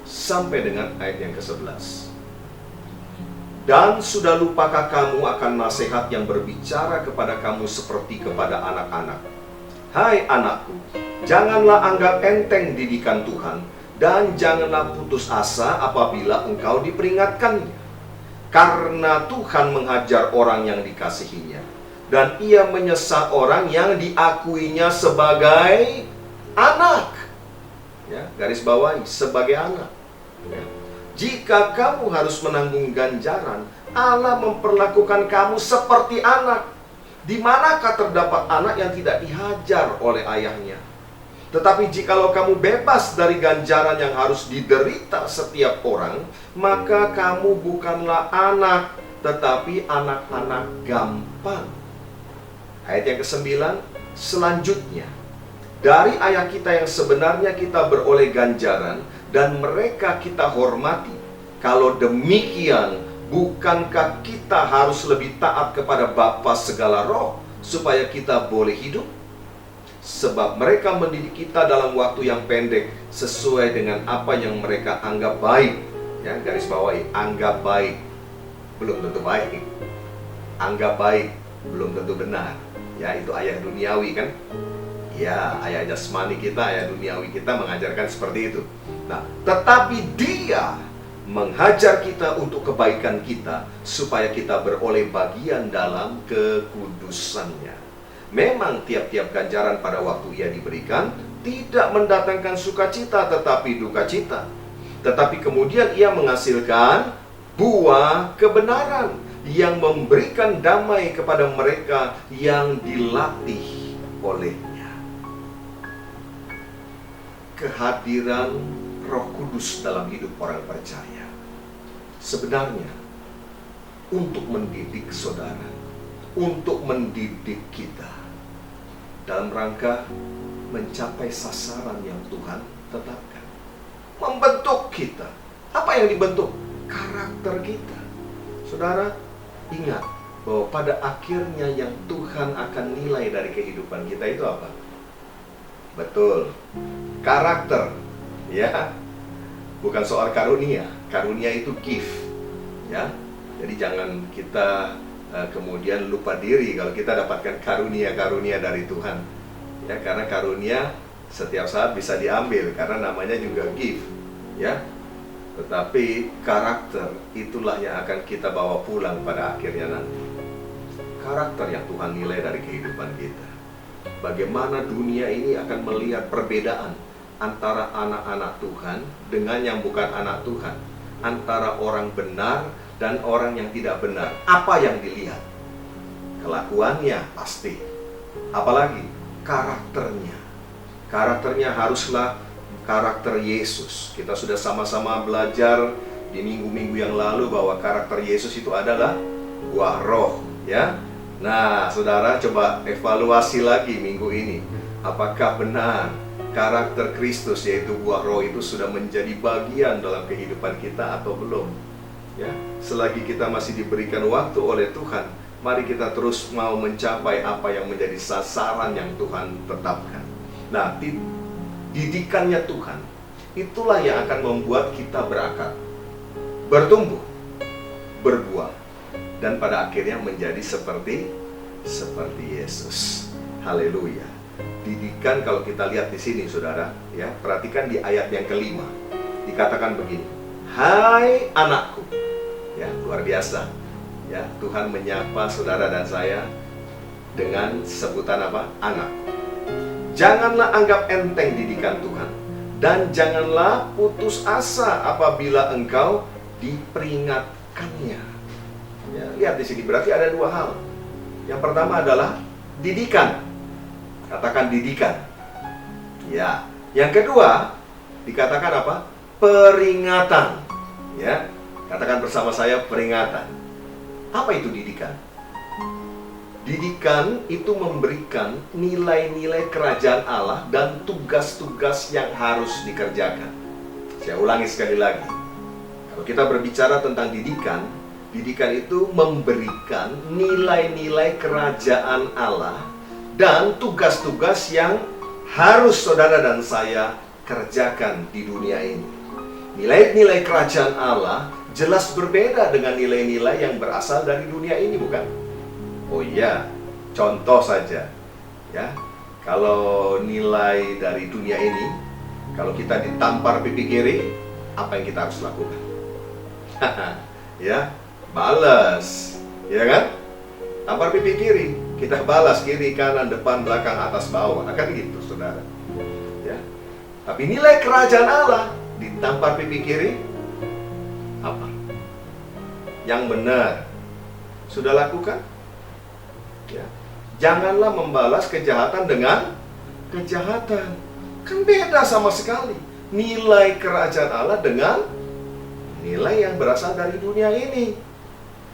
sampai dengan ayat yang ke-11. Dan sudah lupakah kamu akan nasihat yang berbicara kepada kamu seperti kepada anak-anak? Hai anakku, janganlah anggap enteng didikan Tuhan, dan janganlah putus asa apabila engkau diperingatkannya. Karena Tuhan menghajar orang yang dikasihinya, dan ia menyesal orang yang diakuinya sebagai anak. Ya, garis bawahi, sebagai anak. Ya. Jika kamu harus menanggung ganjaran, Allah memperlakukan kamu seperti anak. Di manakah terdapat anak yang tidak dihajar oleh ayahnya? Tetapi jikalau kamu bebas dari ganjaran yang harus diderita setiap orang, maka kamu bukanlah anak, tetapi anak-anak gampang. Ayat yang ke-9, selanjutnya, dari ayah kita yang sebenarnya kita beroleh ganjaran, dan mereka kita hormati. Kalau demikian, bukankah kita harus lebih taat kepada Bapa segala roh, supaya kita boleh hidup? Sebab mereka mendidik kita dalam waktu yang pendek, sesuai dengan apa yang mereka anggap baik. Ya, garis bawahi, anggap baik belum tentu baik. Anggap baik belum tentu benar. Ya, itu ayah duniawi kan? Ya, ayah jasmani kita, ayah duniawi kita mengajarkan seperti itu. Nah, tetapi Dia menghajar kita untuk kebaikan kita, supaya kita beroleh bagian dalam kekudusannya. Memang tiap-tiap ganjaran pada waktu ia diberikan tidak mendatangkan sukacita, tetapi duka cita. Tetapi kemudian ia menghasilkan buah kebenaran yang memberikan damai kepada mereka yang dilatih olehnya. Kehadiran Roh Kudus dalam hidup orang percaya sebenarnya untuk mendidik saudara, untuk mendidik kita dalam rangka mencapai sasaran yang Tuhan tetapkan. Membentuk kita. Apa yang dibentuk? Karakter kita. Saudara, ingat bahwa pada akhirnya yang Tuhan akan nilai dari kehidupan kita itu apa? Betul, karakter. Ya, bukan soal karunia. Karunia itu gift. Ya, jadi jangan kita kemudian lupa diri kalau kita dapatkan karunia-karunia dari Tuhan. Ya, karena karunia setiap saat bisa diambil karena namanya juga gift. Ya, tetapi karakter itulah yang akan kita bawa pulang pada akhirnya nanti. Karakter yang Tuhan nilai dari kehidupan kita. Bagaimana dunia ini akan melihat perbedaan antara anak-anak Tuhan dengan yang bukan anak Tuhan, antara orang benar dan orang yang tidak benar. Apa yang dilihat? Kelakuannya pasti. Apalagi karakternya. Karakternya haruslah karakter Yesus. Kita sudah sama-sama belajar di minggu-minggu yang lalu bahwa karakter Yesus itu adalah buah roh, ya. Nah, saudara coba evaluasi lagi minggu ini. Apakah benar karakter Kristus yaitu buah roh itu sudah menjadi bagian dalam kehidupan kita atau belum? Ya, selagi kita masih diberikan waktu oleh Tuhan, mari kita terus mau mencapai apa yang menjadi sasaran yang Tuhan tetapkan. Nah, didikannya Tuhan itulah yang akan membuat kita berakar, bertumbuh, berbuah, dan pada akhirnya menjadi seperti Yesus. Haleluya. Didikan, kalau kita lihat di sini, saudara, ya, perhatikan di ayat yang kelima, dikatakan begini, hai anakku. Ya, luar biasa. Ya, Tuhan menyapa saudara dan saya dengan sebutan apa? Anak. Janganlah anggap enteng didikan Tuhan, dan janganlah putus asa apabila engkau diperingatkannya. Ya, lihat di sini, berarti ada dua hal. Yang pertama adalah didikan. Katakan didikan. Ya. Yang kedua dikatakan apa? Peringatan. Ya. Katakan bersama saya, peringatan. Apa itu didikan? Didikan itu memberikan nilai-nilai kerajaan Allah dan tugas-tugas yang harus dikerjakan. Saya ulangi sekali lagi. Kalau kita berbicara tentang didikan, didikan itu memberikan nilai-nilai kerajaan Allah dan tugas-tugas yang harus saudara dan saya kerjakan di dunia ini. Nilai-nilai kerajaan Allah jelas berbeda dengan nilai-nilai yang berasal dari dunia ini, bukan? Oh iya, contoh saja. Ya, kalau nilai dari dunia ini, kalau kita ditampar pipi kiri, apa yang kita harus lakukan? Ya, balas, ya kan? Tampar pipi kiri, kita balas kiri, kanan, depan, belakang, atas, bawah. Akan gitu, saudara. Ya. Tapi nilai kerajaan Allah, ditampar pipi kiri, apa? Yang benar. Sudah lakukan? Ya. Janganlah membalas kejahatan dengan kejahatan. Kan beda sama sekali. Nilai kerajaan Allah dengan nilai yang berasal dari dunia ini.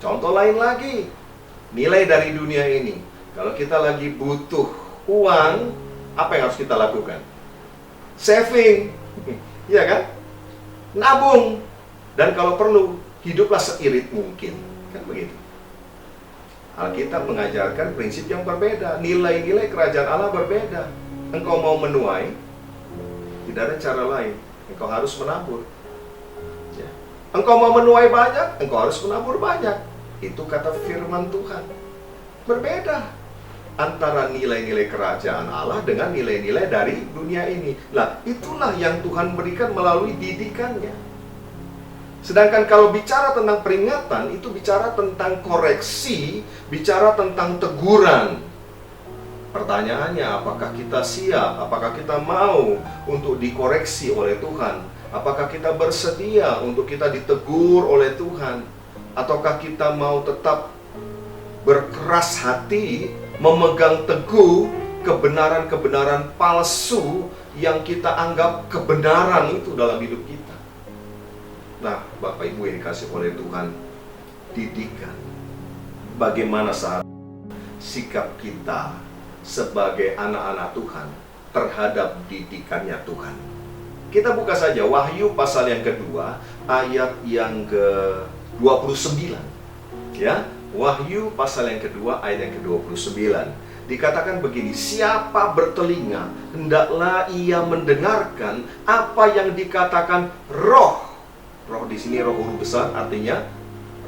Contoh lain lagi. Nilai dari dunia ini. Kalau kita lagi butuh uang, apa yang harus kita lakukan? Saving. Iya kan? Nabung. Dan kalau perlu, hiduplah seirit mungkin. Kan begitu. Alkitab mengajarkan prinsip yang berbeda. Nilai-nilai kerajaan Allah berbeda. Engkau mau menuai, tidak ada cara lain. Engkau harus menabur. Ya. Engkau mau menuai banyak, engkau harus menabur banyak. Itu kata firman Tuhan. Berbeda antara nilai-nilai kerajaan Allah dengan nilai-nilai dari dunia ini. Nah, itulah yang Tuhan berikan melalui didikannya. Sedangkan kalau bicara tentang peringatan, itu bicara tentang koreksi, bicara tentang teguran. Pertanyaannya, apakah kita siap? Apakah kita mau untuk dikoreksi oleh Tuhan? Apakah kita bersedia untuk kita ditegur oleh Tuhan? Ataukah kita mau tetap berkeras hati, memegang teguh kebenaran-kebenaran palsu yang kita anggap kebenaran itu dalam hidup kita? Nah, Bapak Ibu yang dikasih oleh Tuhan, didikan. Bagaimana saat sikap kita sebagai anak-anak Tuhan terhadap didikannya Tuhan? Kita buka saja Wahyu pasal yang kedua, ayat yang ke-29. Ya, Wahyu pasal yang kedua, ayat yang ke-29. Dikatakan begini, siapa bertelinga, hendaklah ia mendengarkan apa yang dikatakan Roh. Roh di sini Roh huruf besar, artinya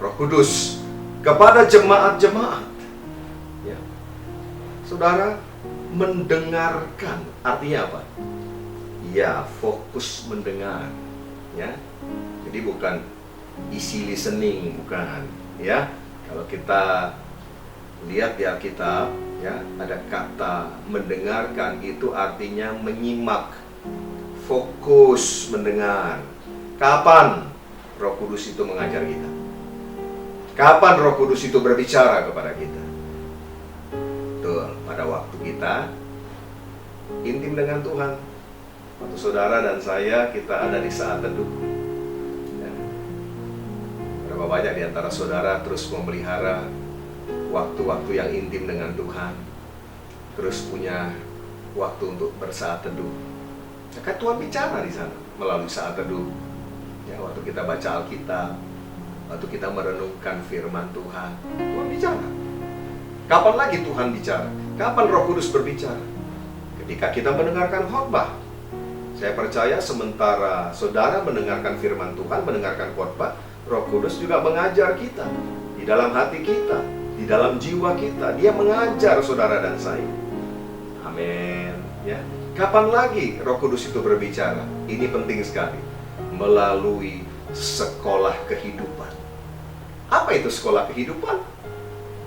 Roh Kudus kepada jemaat-jemaat. Ya. Saudara, mendengarkan artinya apa? Ya, fokus mendengar. Ya. Jadi bukan easy listening, bukan. Ya. Kalau kita lihat di Alkitab, ya, ada kata mendengarkan, itu artinya menyimak, fokus mendengar. Kapan Roh Kudus itu mengajar kita? Kapan Roh Kudus itu berbicara kepada kita? Tuh, pada waktu kita intim dengan Tuhan. Waktu saudara dan saya, kita ada di saat teduh. Ya. Berapa banyak di antara saudara terus memelihara waktu-waktu yang intim dengan Tuhan, terus punya waktu untuk bersaat teduh. Ya, kan Tuhan bicara di sana melalui saat teduh. Ya, waktu kita baca Alkitab, waktu kita merenungkan firman Tuhan, Tuhan bicara. Kapan lagi Tuhan bicara? Kapan Roh Kudus berbicara? Ketika kita mendengarkan khotbah. Saya percaya sementara saudara mendengarkan firman Tuhan, mendengarkan khotbah, Roh Kudus juga mengajar kita di dalam hati kita, di dalam jiwa kita. Dia mengajar saudara dan saya. Amin. Ya. Kapan lagi Roh Kudus itu berbicara? Ini penting sekali. Melalui sekolah kehidupan. Apa itu sekolah kehidupan?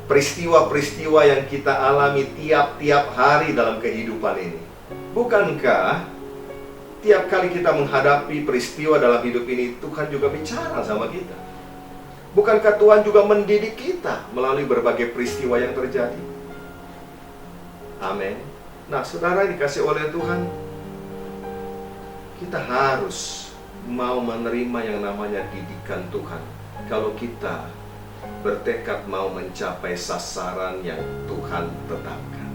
Peristiwa-peristiwa yang kita alami tiap-tiap hari dalam kehidupan ini. Bukankah tiap kali kita menghadapi peristiwa dalam hidup ini, Tuhan juga bicara sama kita? Bukankah Tuhan juga mendidik kita melalui berbagai peristiwa yang terjadi? Amin. Nah, saudara dikasih oleh Tuhan, kita harus mau menerima yang namanya didikan Tuhan. Kalau kita bertekad mau mencapai sasaran yang Tuhan tetapkan.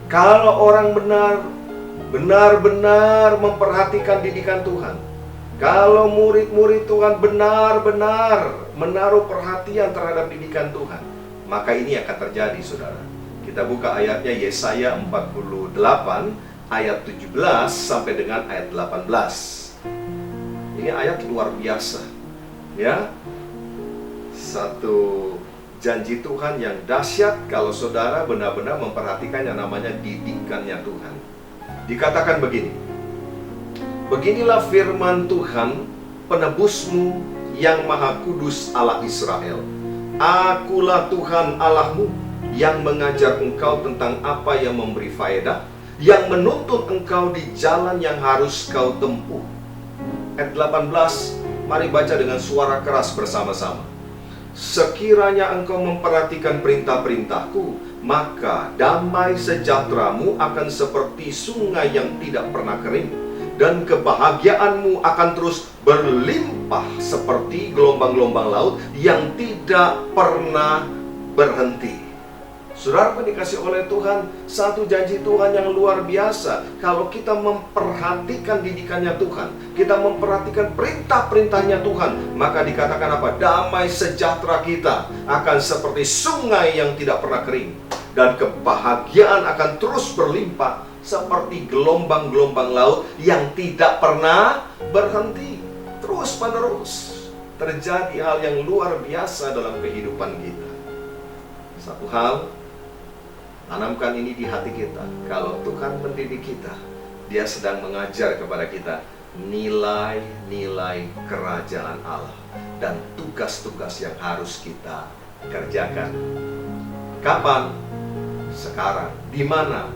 Kalau orang benar-benar memperhatikan didikan Tuhan, kalau murid-murid Tuhan benar-benar menaruh perhatian terhadap didikan Tuhan, maka ini akan terjadi, saudara. Kita buka ayatnya Yesaya 48 ayat 17 sampai dengan ayat 18. Ini ayat luar biasa, ya. Satu janji Tuhan yang dahsyat kalau saudara benar-benar memperhatikan yang namanya didikannya Tuhan. Dikatakan begini, beginilah firman Tuhan, penebusmu yang maha kudus Allah Israel. Akulah Tuhan Allahmu yang mengajar engkau tentang apa yang memberi faedah, yang menuntun engkau di jalan yang harus kau tempuh. Ayat 18, mari baca dengan suara keras bersama-sama. Sekiranya engkau memperhatikan perintah-perintahku, maka damai sejahteramu akan seperti sungai yang tidak pernah kering, dan kebahagiaanmu akan terus berlimpah seperti gelombang-gelombang laut yang tidak pernah berhenti. Saudara pun dikasih oleh Tuhan satu janji Tuhan yang luar biasa. Kalau kita memperhatikan didikannya Tuhan, kita memperhatikan perintah-perintahnya Tuhan, maka dikatakan apa? Damai sejahtera kita akan seperti sungai yang tidak pernah kering, dan kebahagiaan akan terus berlimpah seperti gelombang-gelombang laut yang tidak pernah berhenti. Terus menerus terjadi hal yang luar biasa dalam kehidupan kita. Satu hal, tanamkan ini di hati kita. Kalau Tuhan mendidik kita, Dia sedang mengajar kepada kita nilai-nilai kerajaan Allah dan tugas-tugas yang harus kita kerjakan. Kapan? Sekarang. Di mana?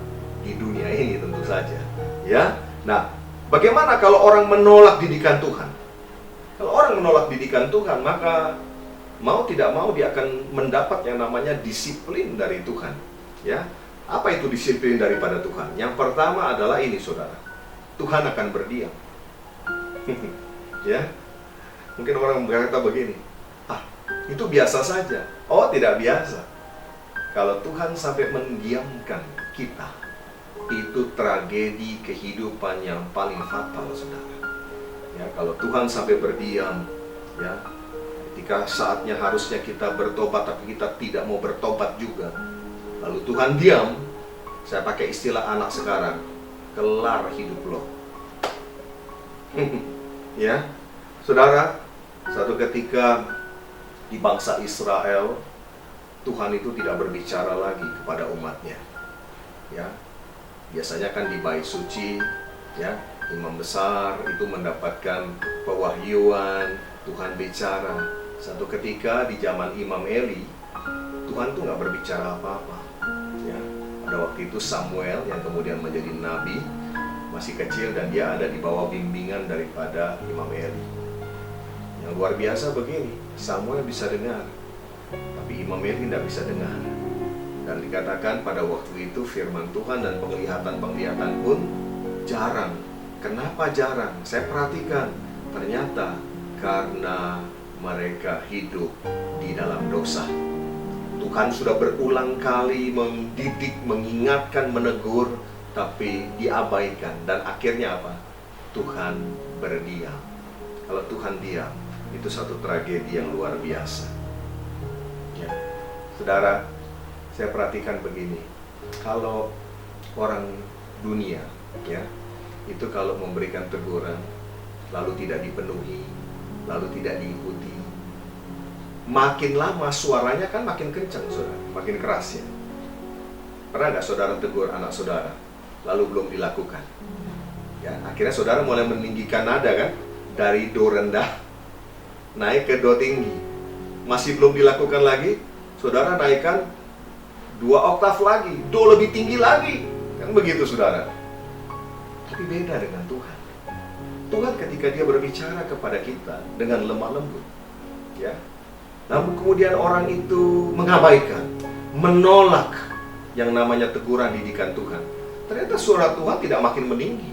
Di dunia ini tentu saja. Ya. Nah, bagaimana kalau orang menolak didikan Tuhan? Kalau orang menolak didikan Tuhan, maka mau tidak mau dia akan mendapat yang namanya disiplin dari Tuhan. Ya, apa itu disiplin daripada Tuhan? Yang pertama adalah ini, saudara. Tuhan akan berdiam. Ya, mungkin orang berkata begini, itu biasa saja. Oh, tidak biasa. Kalau Tuhan sampai mendiamkan kita, itu tragedi kehidupan yang paling fatal, saudara. Ya, kalau Tuhan sampai berdiam, ya, ketika saatnya harusnya kita bertobat, tapi kita tidak mau bertobat juga, lalu Tuhan diam, saya pakai istilah anak sekarang, kelar hidup lo. Ya, saudara, satu ketika di bangsa Israel, Tuhan itu tidak berbicara lagi kepada umatnya. Ya, biasanya kan di bait suci, ya, imam besar itu mendapatkan pewahyuan, Tuhan bicara. Satu ketika di zaman Imam Eli, Tuhan tuh nggak berbicara apa-apa. Ya, pada waktu itu Samuel yang kemudian menjadi nabi masih kecil dan dia ada di bawah bimbingan daripada Imam Eli. Yang luar biasa begini, Samuel bisa dengar, tapi Imam Eli tidak bisa dengar. Dan dikatakan pada waktu itu firman Tuhan dan penglihatan-penglihatan pun jarang. Kenapa jarang? Saya perhatikan, ternyata karena mereka hidup di dalam dosa. Tuhan sudah berulang kali mendidik, mengingatkan, menegur, tapi diabaikan. Dan akhirnya apa? Tuhan berdiam. Kalau Tuhan diam, itu satu tragedi yang luar biasa. Ya. Saudara, saya perhatikan begini. Kalau orang dunia, ya, itu kalau memberikan teguran, lalu tidak dipenuhi, lalu tidak diikuti, makin lama suaranya kan makin kencang, saudara, makin keras ya. Pernah nggak saudara tegur anak saudara, lalu belum dilakukan? Ya, akhirnya saudara mulai meninggikan nada kan, dari do rendah naik ke do tinggi, masih belum dilakukan lagi, saudara naikkan 2 oktav lagi, do lebih tinggi lagi, kan begitu saudara. Tapi beda dengan Tuhan. Tuhan ketika Dia berbicara kepada kita dengan lemah lembut, ya. Namun kemudian orang itu mengabaikan, menolak yang namanya teguran didikan Tuhan. Ternyata suara Tuhan tidak makin meninggi,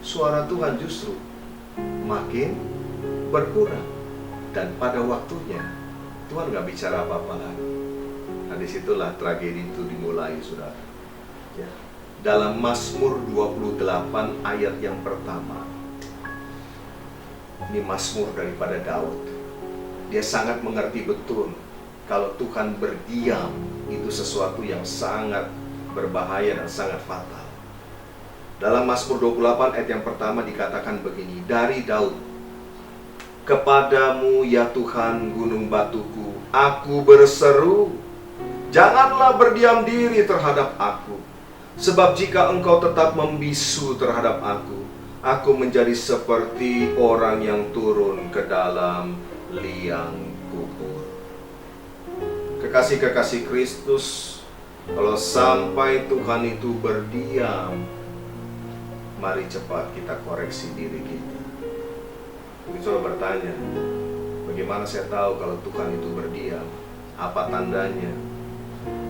suara Tuhan justru makin berkurang. Dan pada waktunya Tuhan nggak bicara apa-apa lagi. Nah, disitulah tragedi itu dimulai, saudara. Ya. Dalam Mazmur 28 ayat yang pertama, ini Mazmur daripada Daud. Dia sangat mengerti betul kalau Tuhan berdiam itu sesuatu yang sangat berbahaya dan sangat fatal. Dalam Mazmur 28 ayat yang pertama dikatakan begini, dari Daud, "Kepadamu ya Tuhan gunung batuku, aku berseru, janganlah berdiam diri terhadap aku. Sebab jika engkau tetap membisu terhadap aku menjadi seperti orang yang turun ke dalam liang kubur." Kekasih-kekasih Kristus, kalau sampai Tuhan itu berdiam, mari cepat kita koreksi diri kita. Mungkin saudara bertanya, bagaimana saya tahu kalau Tuhan itu berdiam? Apa tandanya?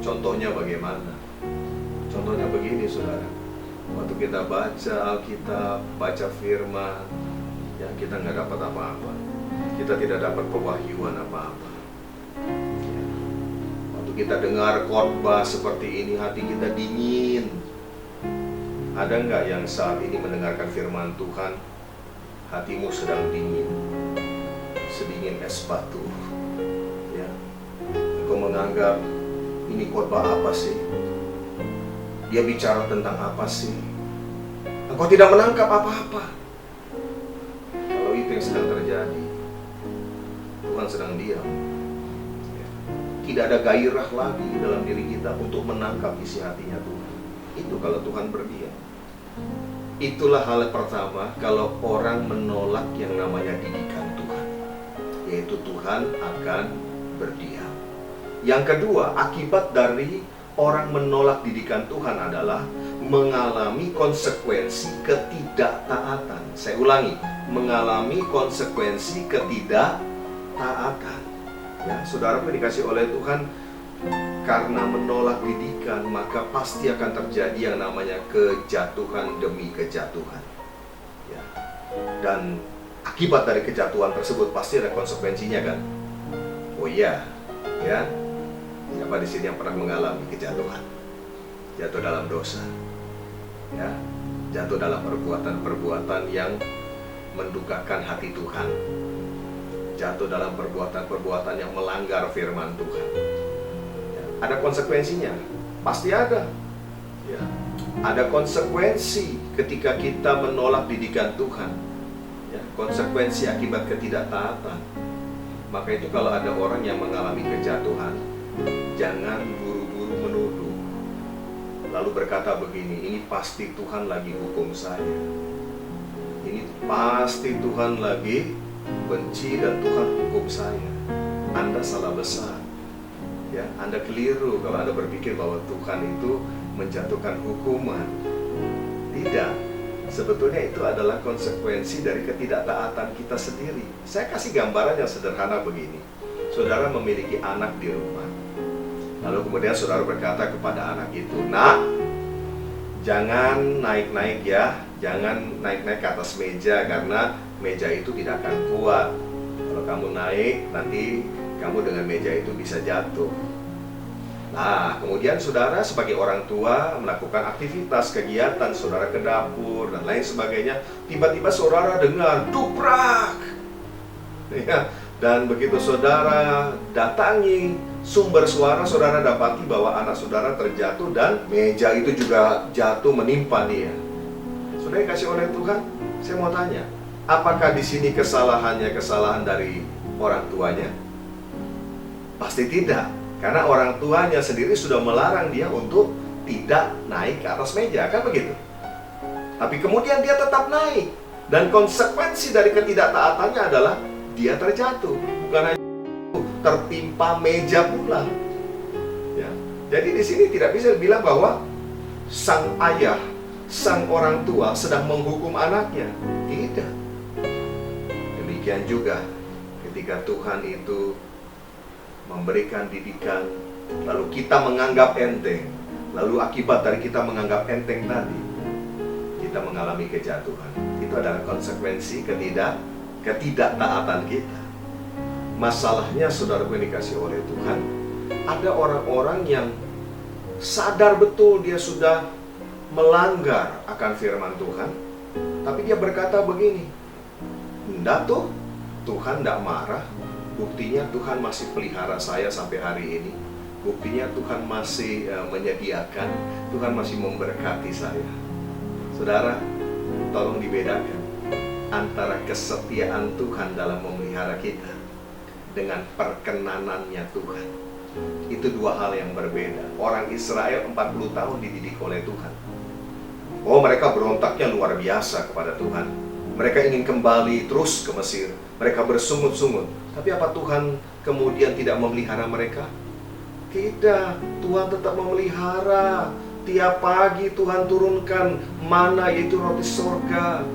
Contohnya bagaimana? Contohnya begini, saudara. Waktu kita baca Alkitab, baca firman, ya, kita nggak dapat apa-apa. Kita tidak dapat pewahyuan apa-apa. Ya. Waktu kita dengar khotbah seperti ini, hati kita dingin. Ada nggak yang saat ini mendengarkan firman Tuhan, hatimu sedang dingin, sedingin es batu? Ya. Engkau menganggap, ini khotbah apa sih? Dia bicara tentang apa sih? Engkau tidak menangkap apa-apa. Kalau itu yang sedang terjadi, Tuhan sedang diam. Ya. Tidak ada gairah lagi dalam diri kita untuk menangkap isi hatinya Tuhan. Itu kalau Tuhan berdiam. Itulah hal pertama kalau orang menolak yang namanya didikan Tuhan, yaitu Tuhan akan berdiam. Yang kedua, akibat dari orang menolak didikan Tuhan adalah mengalami konsekuensi ketidaktaatan. Saya ulangi, mengalami konsekuensi ketidaktaatan. Ya, saudara pun dikasih oleh Tuhan, karena menolak didikan, maka pasti akan terjadi yang namanya kejatuhan demi kejatuhan. Ya. Dan akibat dari kejatuhan tersebut pasti ada konsekuensinya, kan? Oh iya, ya. Siapa di sini yang pernah mengalami kejatuhan? Jatuh dalam dosa, ya, jatuh dalam perbuatan-perbuatan yang mendukakan hati Tuhan, jatuh dalam perbuatan-perbuatan yang melanggar firman Tuhan. Ya, ada konsekuensinya, pasti ada. Ya, ada konsekuensi ketika kita menolak didikan Tuhan. Ya, konsekuensi akibat ketidaktaatan. Maka itu kalau ada orang yang mengalami kejatuhan, jangan buru-buru menuduh, lalu berkata begini, ini pasti Tuhan lagi hukum saya, ini pasti Tuhan lagi benci dan Tuhan hukum saya. Anda salah besar, ya. Anda keliru kalau Anda berpikir bahwa Tuhan itu menjatuhkan hukuman. Tidak, sebetulnya itu adalah konsekuensi dari ketidaktaatan kita sendiri. Saya kasih gambaran yang sederhana begini. Saudara memiliki anak di rumah, lalu kemudian saudara berkata kepada anak itu, "Nak, jangan naik-naik ya, jangan naik-naik ke atas meja, karena meja itu tidak akan kuat. Kalau Kalau kamu naik, nanti kamu dengan meja itu bisa jatuh. Nah, kemudian saudara sebagai orang tua melakukan aktivitas, kegiatan, saudara ke dapur dan lain sebagainya. Tiba-tiba saudara dengar duprak, ya. Dan begitu saudara datangi sumber suara, saudara dapati bahwa anak saudara terjatuh dan meja itu juga jatuh menimpa dia. Saudara dikasih oleh Tuhan, saya mau tanya, apakah di sini kesalahannya kesalahan dari orang tuanya? Pasti tidak. Karena orang tuanya sendiri sudah melarang dia untuk tidak naik ke atas meja, kan begitu? Tapi kemudian dia tetap naik. Dan konsekuensi dari ketidaktaatannya adalah dia terjatuh. Bukan hanya itu, tertimpa meja pula. Ya. Jadi di sini tidak bisa bilang bahwa sang ayah, sang orang tua sedang menghukum anaknya. Tidak. Demikian juga ketika Tuhan itu memberikan didikan, lalu kita menganggap enteng, lalu akibat dari kita menganggap enteng tadi, kita mengalami kejatuhan. Itu adalah konsekuensi ketidaktaatan kita. Masalahnya, saudara yang dikasih oleh Tuhan, ada orang-orang yang sadar betul dia sudah melanggar akan firman Tuhan, tapi dia berkata begini, enggak tuh, Tuhan enggak marah. Buktinya Tuhan masih pelihara saya sampai hari ini. Buktinya Tuhan masih menyediakan, Tuhan masih memberkati saya. Saudara, tolong dibedakan antara kesetiaan Tuhan dalam memelihara kita dengan perkenanannya Tuhan. Itu dua hal yang berbeda. Orang Israel 40 tahun dididik oleh Tuhan. Oh, mereka berontaknya luar biasa kepada Tuhan. Mereka ingin kembali terus ke Mesir. Mereka bersungut-sungut. Tapi apa Tuhan kemudian tidak memelihara mereka? Tidak, Tuhan tetap memelihara. Tiap pagi Tuhan turunkan mana, yaitu roti sorga.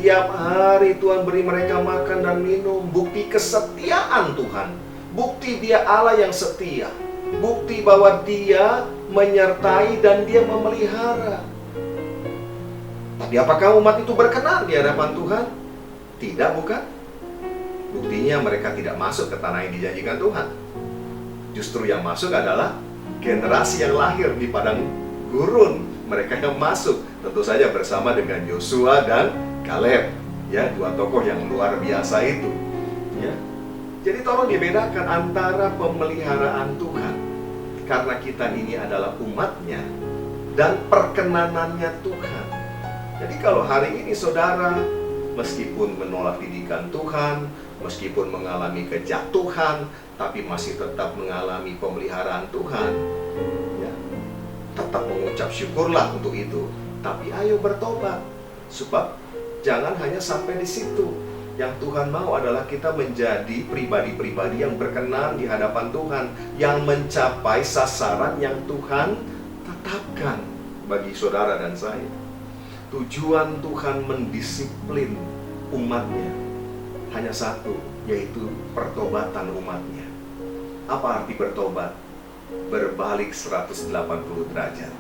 Tiap hari Tuhan beri mereka makan dan minum. Bukti kesetiaan Tuhan. Bukti Dia Allah yang setia. Bukti bahwa Dia menyertai dan Dia memelihara. Tapi apakah umat itu berkenan di hadapan Tuhan? Tidak, bukan? Buktinya mereka tidak masuk ke tanah yang dijanjikan Tuhan. Justru yang masuk adalah generasi yang lahir di padang gurun. Mereka yang masuk, tentu saja bersama dengan Yosua dan Kaleb, ya, dua tokoh yang luar biasa itu, ya. Jadi tolong dibedakan antara pemeliharaan Tuhan, karena kita ini adalah umatnya, dan perkenanannya Tuhan. Jadi kalau hari ini saudara meskipun menolak didikan Tuhan, meskipun mengalami kejatuhan, tapi masih tetap mengalami pemeliharaan Tuhan, ya, tetap mengucap syukurlah untuk itu. Tapi ayo bertobat, sebab jangan hanya sampai di situ. Yang Tuhan mau adalah kita menjadi pribadi-pribadi yang berkenan di hadapan Tuhan, yang mencapai sasaran yang Tuhan tetapkan bagi saudara dan saya. Tujuan Tuhan mendisiplin umatnya hanya satu, yaitu pertobatan umatnya. Apa arti bertobat? Berbalik 180 derajat.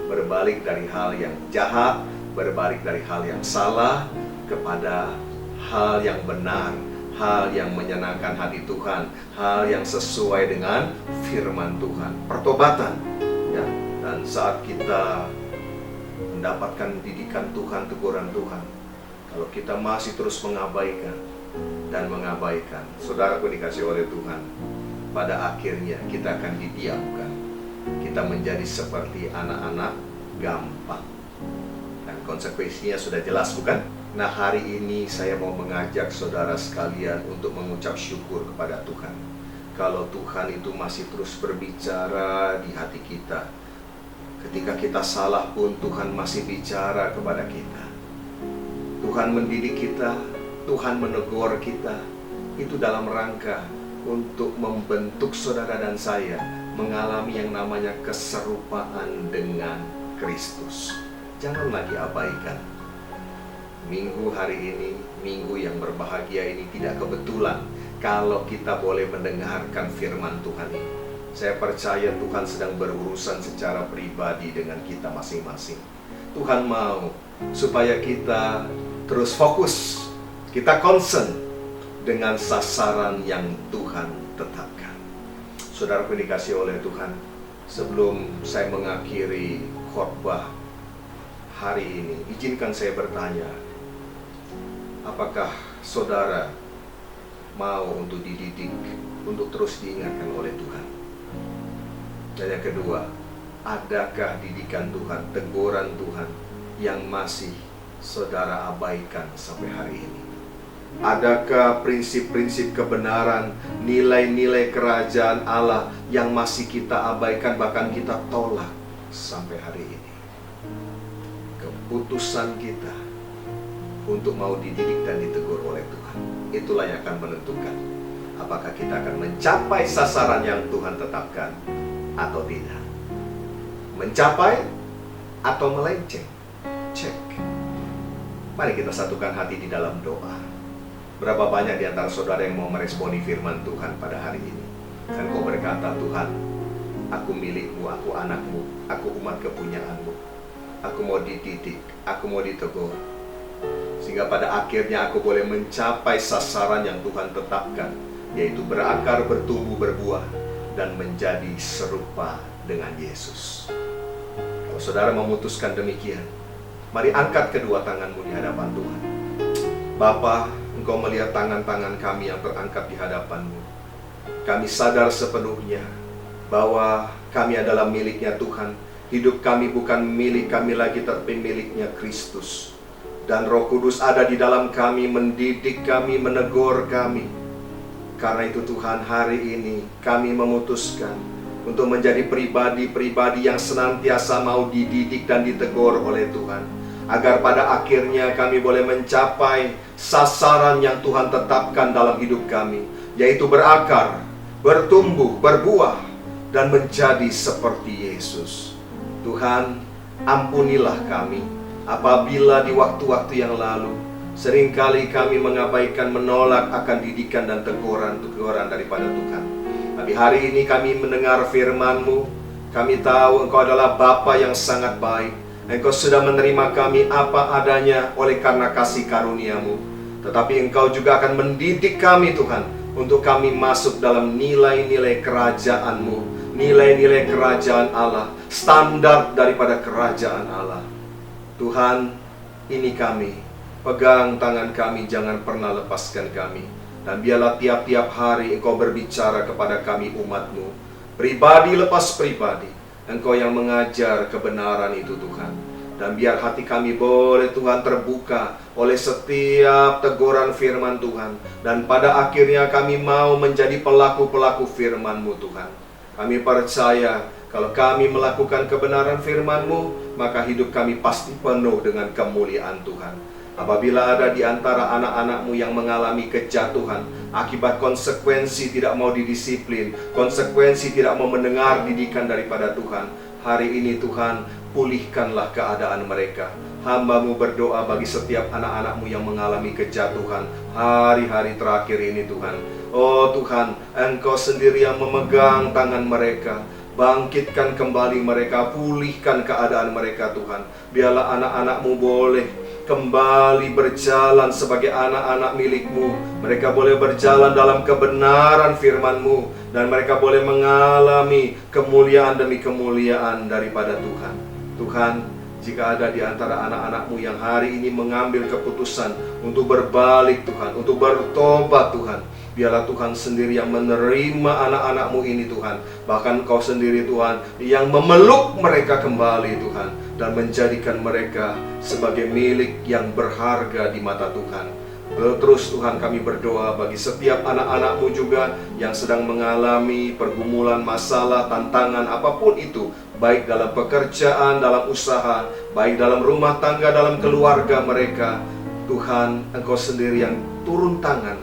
Berbalik dari hal yang jahat, berbalik dari hal yang salah kepada hal yang benar, hal yang menyenangkan hati Tuhan, hal yang sesuai dengan firman Tuhan. Pertobatan, ya. Dan saat kita mendapatkan didikan Tuhan, teguran Tuhan, kalau kita masih terus mengabaikan dan mengabaikan, saudaraku dikasih oleh Tuhan, pada akhirnya kita akan didiamkan. Kita menjadi seperti anak-anak gampang. Dan konsekuensinya sudah jelas, bukan? Nah, hari ini saya mau mengajak saudara sekalian untuk mengucap syukur kepada Tuhan. Kalau Tuhan itu masih terus berbicara di hati kita. Ketika kita salah pun Tuhan masih bicara kepada kita. Tuhan mendidik kita, Tuhan menegur kita. Itu dalam rangka untuk membentuk saudara dan saya mengalami yang namanya keserupaan dengan Kristus. Jangan lagi abaikan. Minggu hari ini, minggu yang berbahagia ini tidak kebetulan kalau kita boleh mendengarkan firman Tuhan ini. Saya percaya Tuhan sedang berurusan secara pribadi dengan kita masing-masing. Tuhan mau supaya kita terus fokus, kita concern dengan sasaran yang Tuhan tetapkan. Saudara dikasihi oleh Tuhan, sebelum saya mengakhiri khotbah hari ini, izinkan saya bertanya, apakah saudara mau untuk dididik, untuk terus diingatkan oleh Tuhan? Dan yang kedua, adakah didikan Tuhan, teguran Tuhan yang masih saudara abaikan sampai hari ini? Adakah prinsip-prinsip kebenaran, nilai-nilai kerajaan Allah yang masih kita abaikan, bahkan kita tolak sampai hari ini? Keputusan kita untuk mau dididik dan ditegur oleh Tuhan, itulah yang akan menentukan apakah kita akan mencapai sasaran yang Tuhan tetapkan atau tidak. Mencapai atau melenceng? Cek. Mari kita satukan hati di dalam doa. Berapa banyak di antara saudara yang mau meresponi firman Tuhan pada hari ini? Dan kau berkata, Tuhan, aku milikmu, aku anakmu, aku umat kepunyaanmu. Aku mau dididik, aku mau ditegur, sehingga pada akhirnya aku boleh mencapai sasaran yang Tuhan tetapkan, yaitu berakar, bertumbuh, berbuah, dan menjadi serupa dengan Yesus. Kalau saudara memutuskan demikian, mari angkat kedua tanganmu di hadapan Tuhan. Bapa, Engkau melihat tangan-tangan kami yang terangkat di hadapan-Mu. Kami sadar sepenuhnya bahwa kami adalah miliknya Tuhan. Hidup kami bukan milik kami lagi, tetapi miliknya Kristus. Dan Roh Kudus ada di dalam kami, mendidik kami, menegur kami. Karena itu Tuhan, hari ini kami memutuskan untuk menjadi pribadi-pribadi yang senantiasa mau dididik dan ditegur oleh Tuhan, agar pada akhirnya kami boleh mencapai sasaran yang Tuhan tetapkan dalam hidup kami, yaitu berakar, bertumbuh, berbuah, dan menjadi seperti Yesus. Tuhan, ampunilah kami apabila di waktu-waktu yang lalu seringkali kami mengabaikan, menolak akan didikan dan teguran daripada Tuhan. Tapi hari ini kami mendengar firman-Mu, kami tahu Engkau adalah Bapa yang sangat baik. Engkau sudah menerima kami apa adanya oleh karena kasih karunia-Mu. Tetapi Engkau juga akan mendidik kami, Tuhan, untuk kami masuk dalam nilai-nilai kerajaan-Mu, nilai-nilai kerajaan Allah, standar daripada kerajaan Allah. Tuhan, ini kami, pegang tangan kami, jangan pernah lepaskan kami. Dan biarlah tiap-tiap hari Engkau berbicara kepada kami umat-Mu, pribadi lepas pribadi. Engkau yang mengajar kebenaran itu, Tuhan. Dan biar hati kami boleh, Tuhan, terbuka oleh setiap teguran firman Tuhan. Dan pada akhirnya kami mau menjadi pelaku-pelaku firman-Mu, Tuhan. Kami percaya kalau kami melakukan kebenaran firman-Mu, maka hidup kami pasti penuh dengan kemuliaan Tuhan. Apabila ada di antara anak-anak-Mu yang mengalami kejatuhan akibat konsekuensi tidak mau didisiplin, konsekuensi tidak mau mendengar didikan daripada Tuhan, hari ini Tuhan, pulihkanlah keadaan mereka. Hamba-Mu berdoa bagi setiap anak-anak-Mu yang mengalami kejatuhan hari-hari terakhir ini, Tuhan. Oh Tuhan, Engkau sendiri yang memegang tangan mereka. Bangkitkan kembali mereka, pulihkan keadaan mereka, Tuhan. Biarlah anak-anak-Mu boleh kembali berjalan sebagai anak-anak milik-Mu. Mereka boleh berjalan dalam kebenaran firman-Mu, dan mereka boleh mengalami kemuliaan demi kemuliaan daripada Tuhan. Tuhan, jika ada di antara anak-anak-Mu yang hari ini mengambil keputusan untuk berbalik, Tuhan, untuk bertobat, Tuhan, biarlah Tuhan sendiri yang menerima anak-anak-Mu ini, Tuhan. Bahkan Kau sendiri, Tuhan, yang memeluk mereka kembali, Tuhan, dan menjadikan mereka sebagai milik yang berharga di mata Tuhan. Terus Tuhan, kami berdoa bagi setiap anak-anak-Mu juga yang sedang mengalami pergumulan, masalah, tantangan apapun itu, baik dalam pekerjaan, dalam usaha, baik dalam rumah tangga, dalam keluarga mereka. Tuhan, Engkau sendiri yang turun tangan,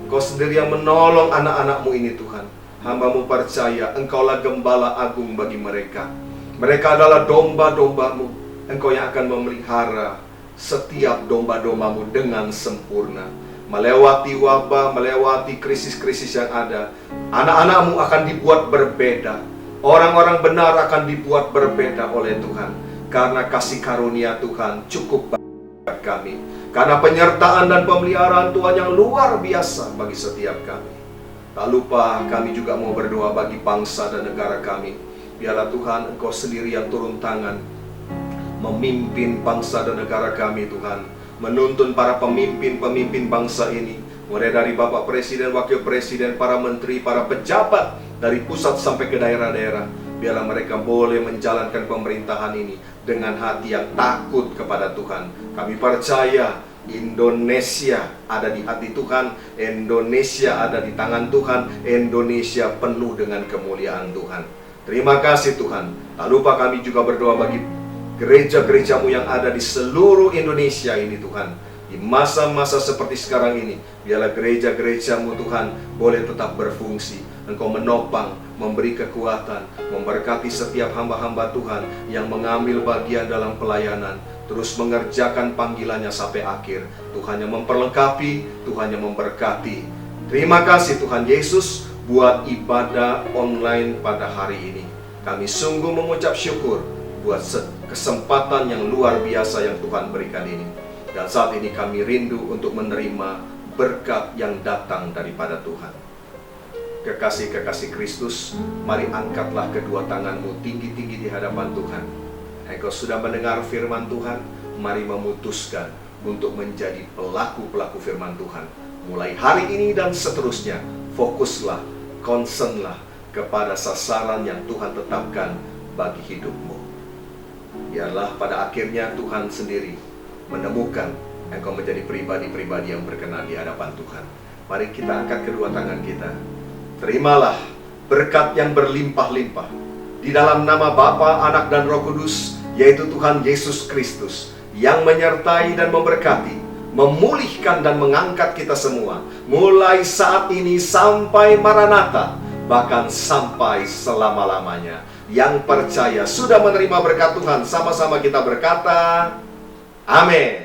Engkau sendiri yang menolong anak-anak-Mu ini, Tuhan. Hamba-Mu percaya Engkaulah gembala agung bagi mereka. Mereka adalah domba-domba-Mu. Engkau yang akan memelihara setiap domba-domba-Mu dengan sempurna. Melewati wabah, melewati krisis-krisis yang ada, anak-anak-Mu akan dibuat berbeda. Orang-orang benar akan dibuat berbeda oleh Tuhan, karena kasih karunia Tuhan cukup bagi kami. Karena penyertaan dan pemeliharaan Tuhan yang luar biasa bagi setiap kami. Tak lupa kami juga mau berdoa bagi bangsa dan negara kami. Biarlah Tuhan Engkau sendiri yang turun tangan memimpin bangsa dan negara kami Tuhan. Menuntun para pemimpin-pemimpin bangsa ini, mulai dari Bapak Presiden, Wakil Presiden, para menteri, para pejabat dari pusat sampai ke daerah-daerah. Biarlah mereka boleh menjalankan pemerintahan ini dengan hati yang takut kepada Tuhan. Kami percaya Indonesia ada di hati Tuhan, Indonesia ada di tangan Tuhan, Indonesia penuh dengan kemuliaan Tuhan. Terima kasih Tuhan. Tak lupa kami juga berdoa bagi gereja-gerejamu yang ada di seluruh Indonesia ini Tuhan. Di masa-masa seperti sekarang ini, biarlah gereja-gerejamu Tuhan boleh tetap berfungsi. Engkau menopang, memberi kekuatan, memberkati setiap hamba-hamba Tuhan yang mengambil bagian dalam pelayanan, terus mengerjakan panggilannya sampai akhir. Tuhan yang memperlengkapi, Tuhan yang memberkati. Terima kasih Tuhan Yesus buat ibadah online pada hari ini. Kami sungguh mengucap syukur buat kesempatan yang luar biasa yang Tuhan berikan ini. Dan saat ini kami rindu untuk menerima berkat yang datang daripada Tuhan. Kekasih-kekasih Kristus, mari angkatlah kedua tanganmu tinggi-tinggi di hadapan Tuhan. Engkau sudah mendengar firman Tuhan, mari memutuskan untuk menjadi pelaku-pelaku firman Tuhan. Mulai hari ini dan seterusnya, fokuslah, concernlah kepada sasaran yang Tuhan tetapkan bagi hidupmu. Biarlah pada akhirnya Tuhan sendiri menemukan engkau menjadi pribadi-pribadi yang berkenan di hadapan Tuhan. Mari kita angkat kedua tangan kita. Terimalah berkat yang berlimpah-limpah di dalam nama Bapa, Anak, dan Roh Kudus, yaitu Tuhan Yesus Kristus, yang menyertai dan memberkati, memulihkan dan mengangkat kita semua, mulai saat ini sampai Maranatha, bahkan sampai selama-lamanya. Yang percaya sudah menerima berkat Tuhan, sama-sama kita berkata, amin.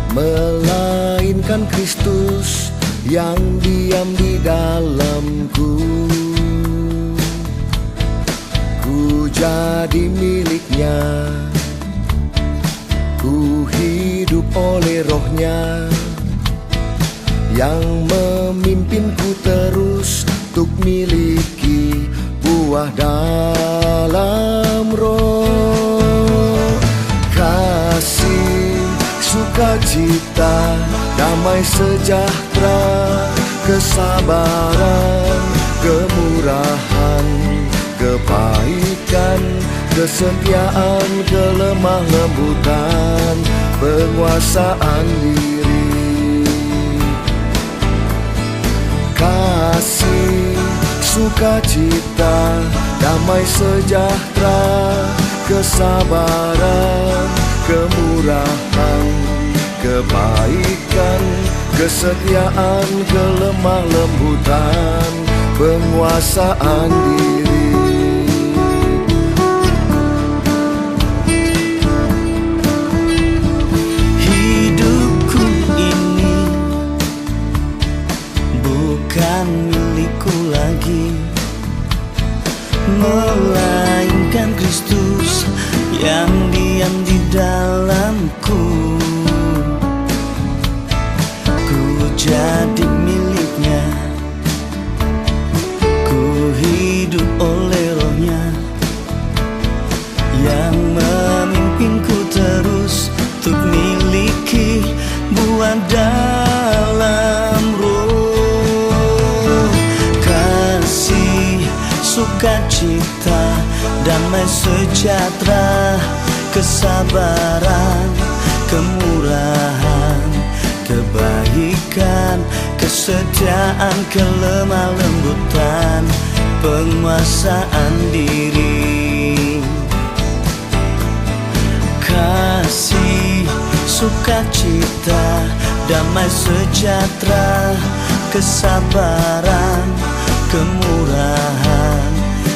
Melainkan Kristus yang diam di dalamku. Ku jadi miliknya, ku hidup oleh Roh-Nya yang memimpinku terus untuk miliki buah dalam Roh. Kasih, sukacita, damai sejahtera, kesabaran, kemurahan, kebaikan, kesetiaan, kelemah lembutan, penguasaan diri. Kasih, sukacita, damai sejahtera, kesabaran, kemurahan, kebaikan, kesetiaan, kelemah lembutan, penguasaan diri. Hidupku ini bukan milikku lagi, melainkan Kristus yang diam di dalamku. Ku jadi miliknya, ku hidup oleh Roh-Nya yang memimpinku terus untuk miliki buah dalam Roh. Kasih, sukacita, damai sejahtera, kesabaran, kemurahan, kebaikan, kesetiaan, kelemah lembutan, penguasaan diri, kasih, sukacita, damai sejahtera, kesabaran, kemurahan,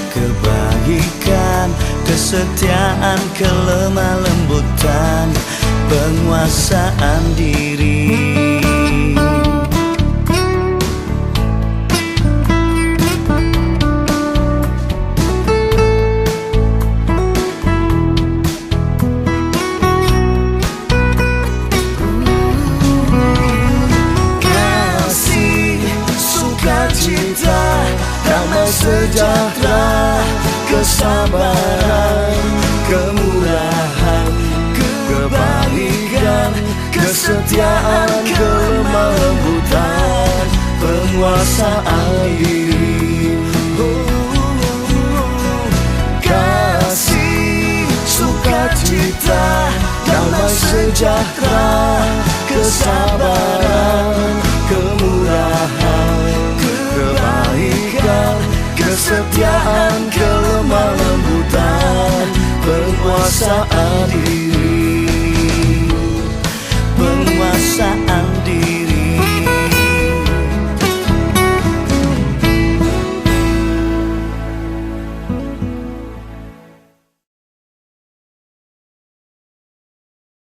kebaikan, kesetiaan, kelemah lembutan, penguasaan diri. Cita, damai sejahtera, kesabaran, kemurahan, kebaikan, kesetiaan, kelemah lembutan, penguasaan diri. Kasih, sukacita, damai sejahtera, kesabaran, kemurahan, kebaikan, kesetiaan, kelemah lembutan, penguasaan diri.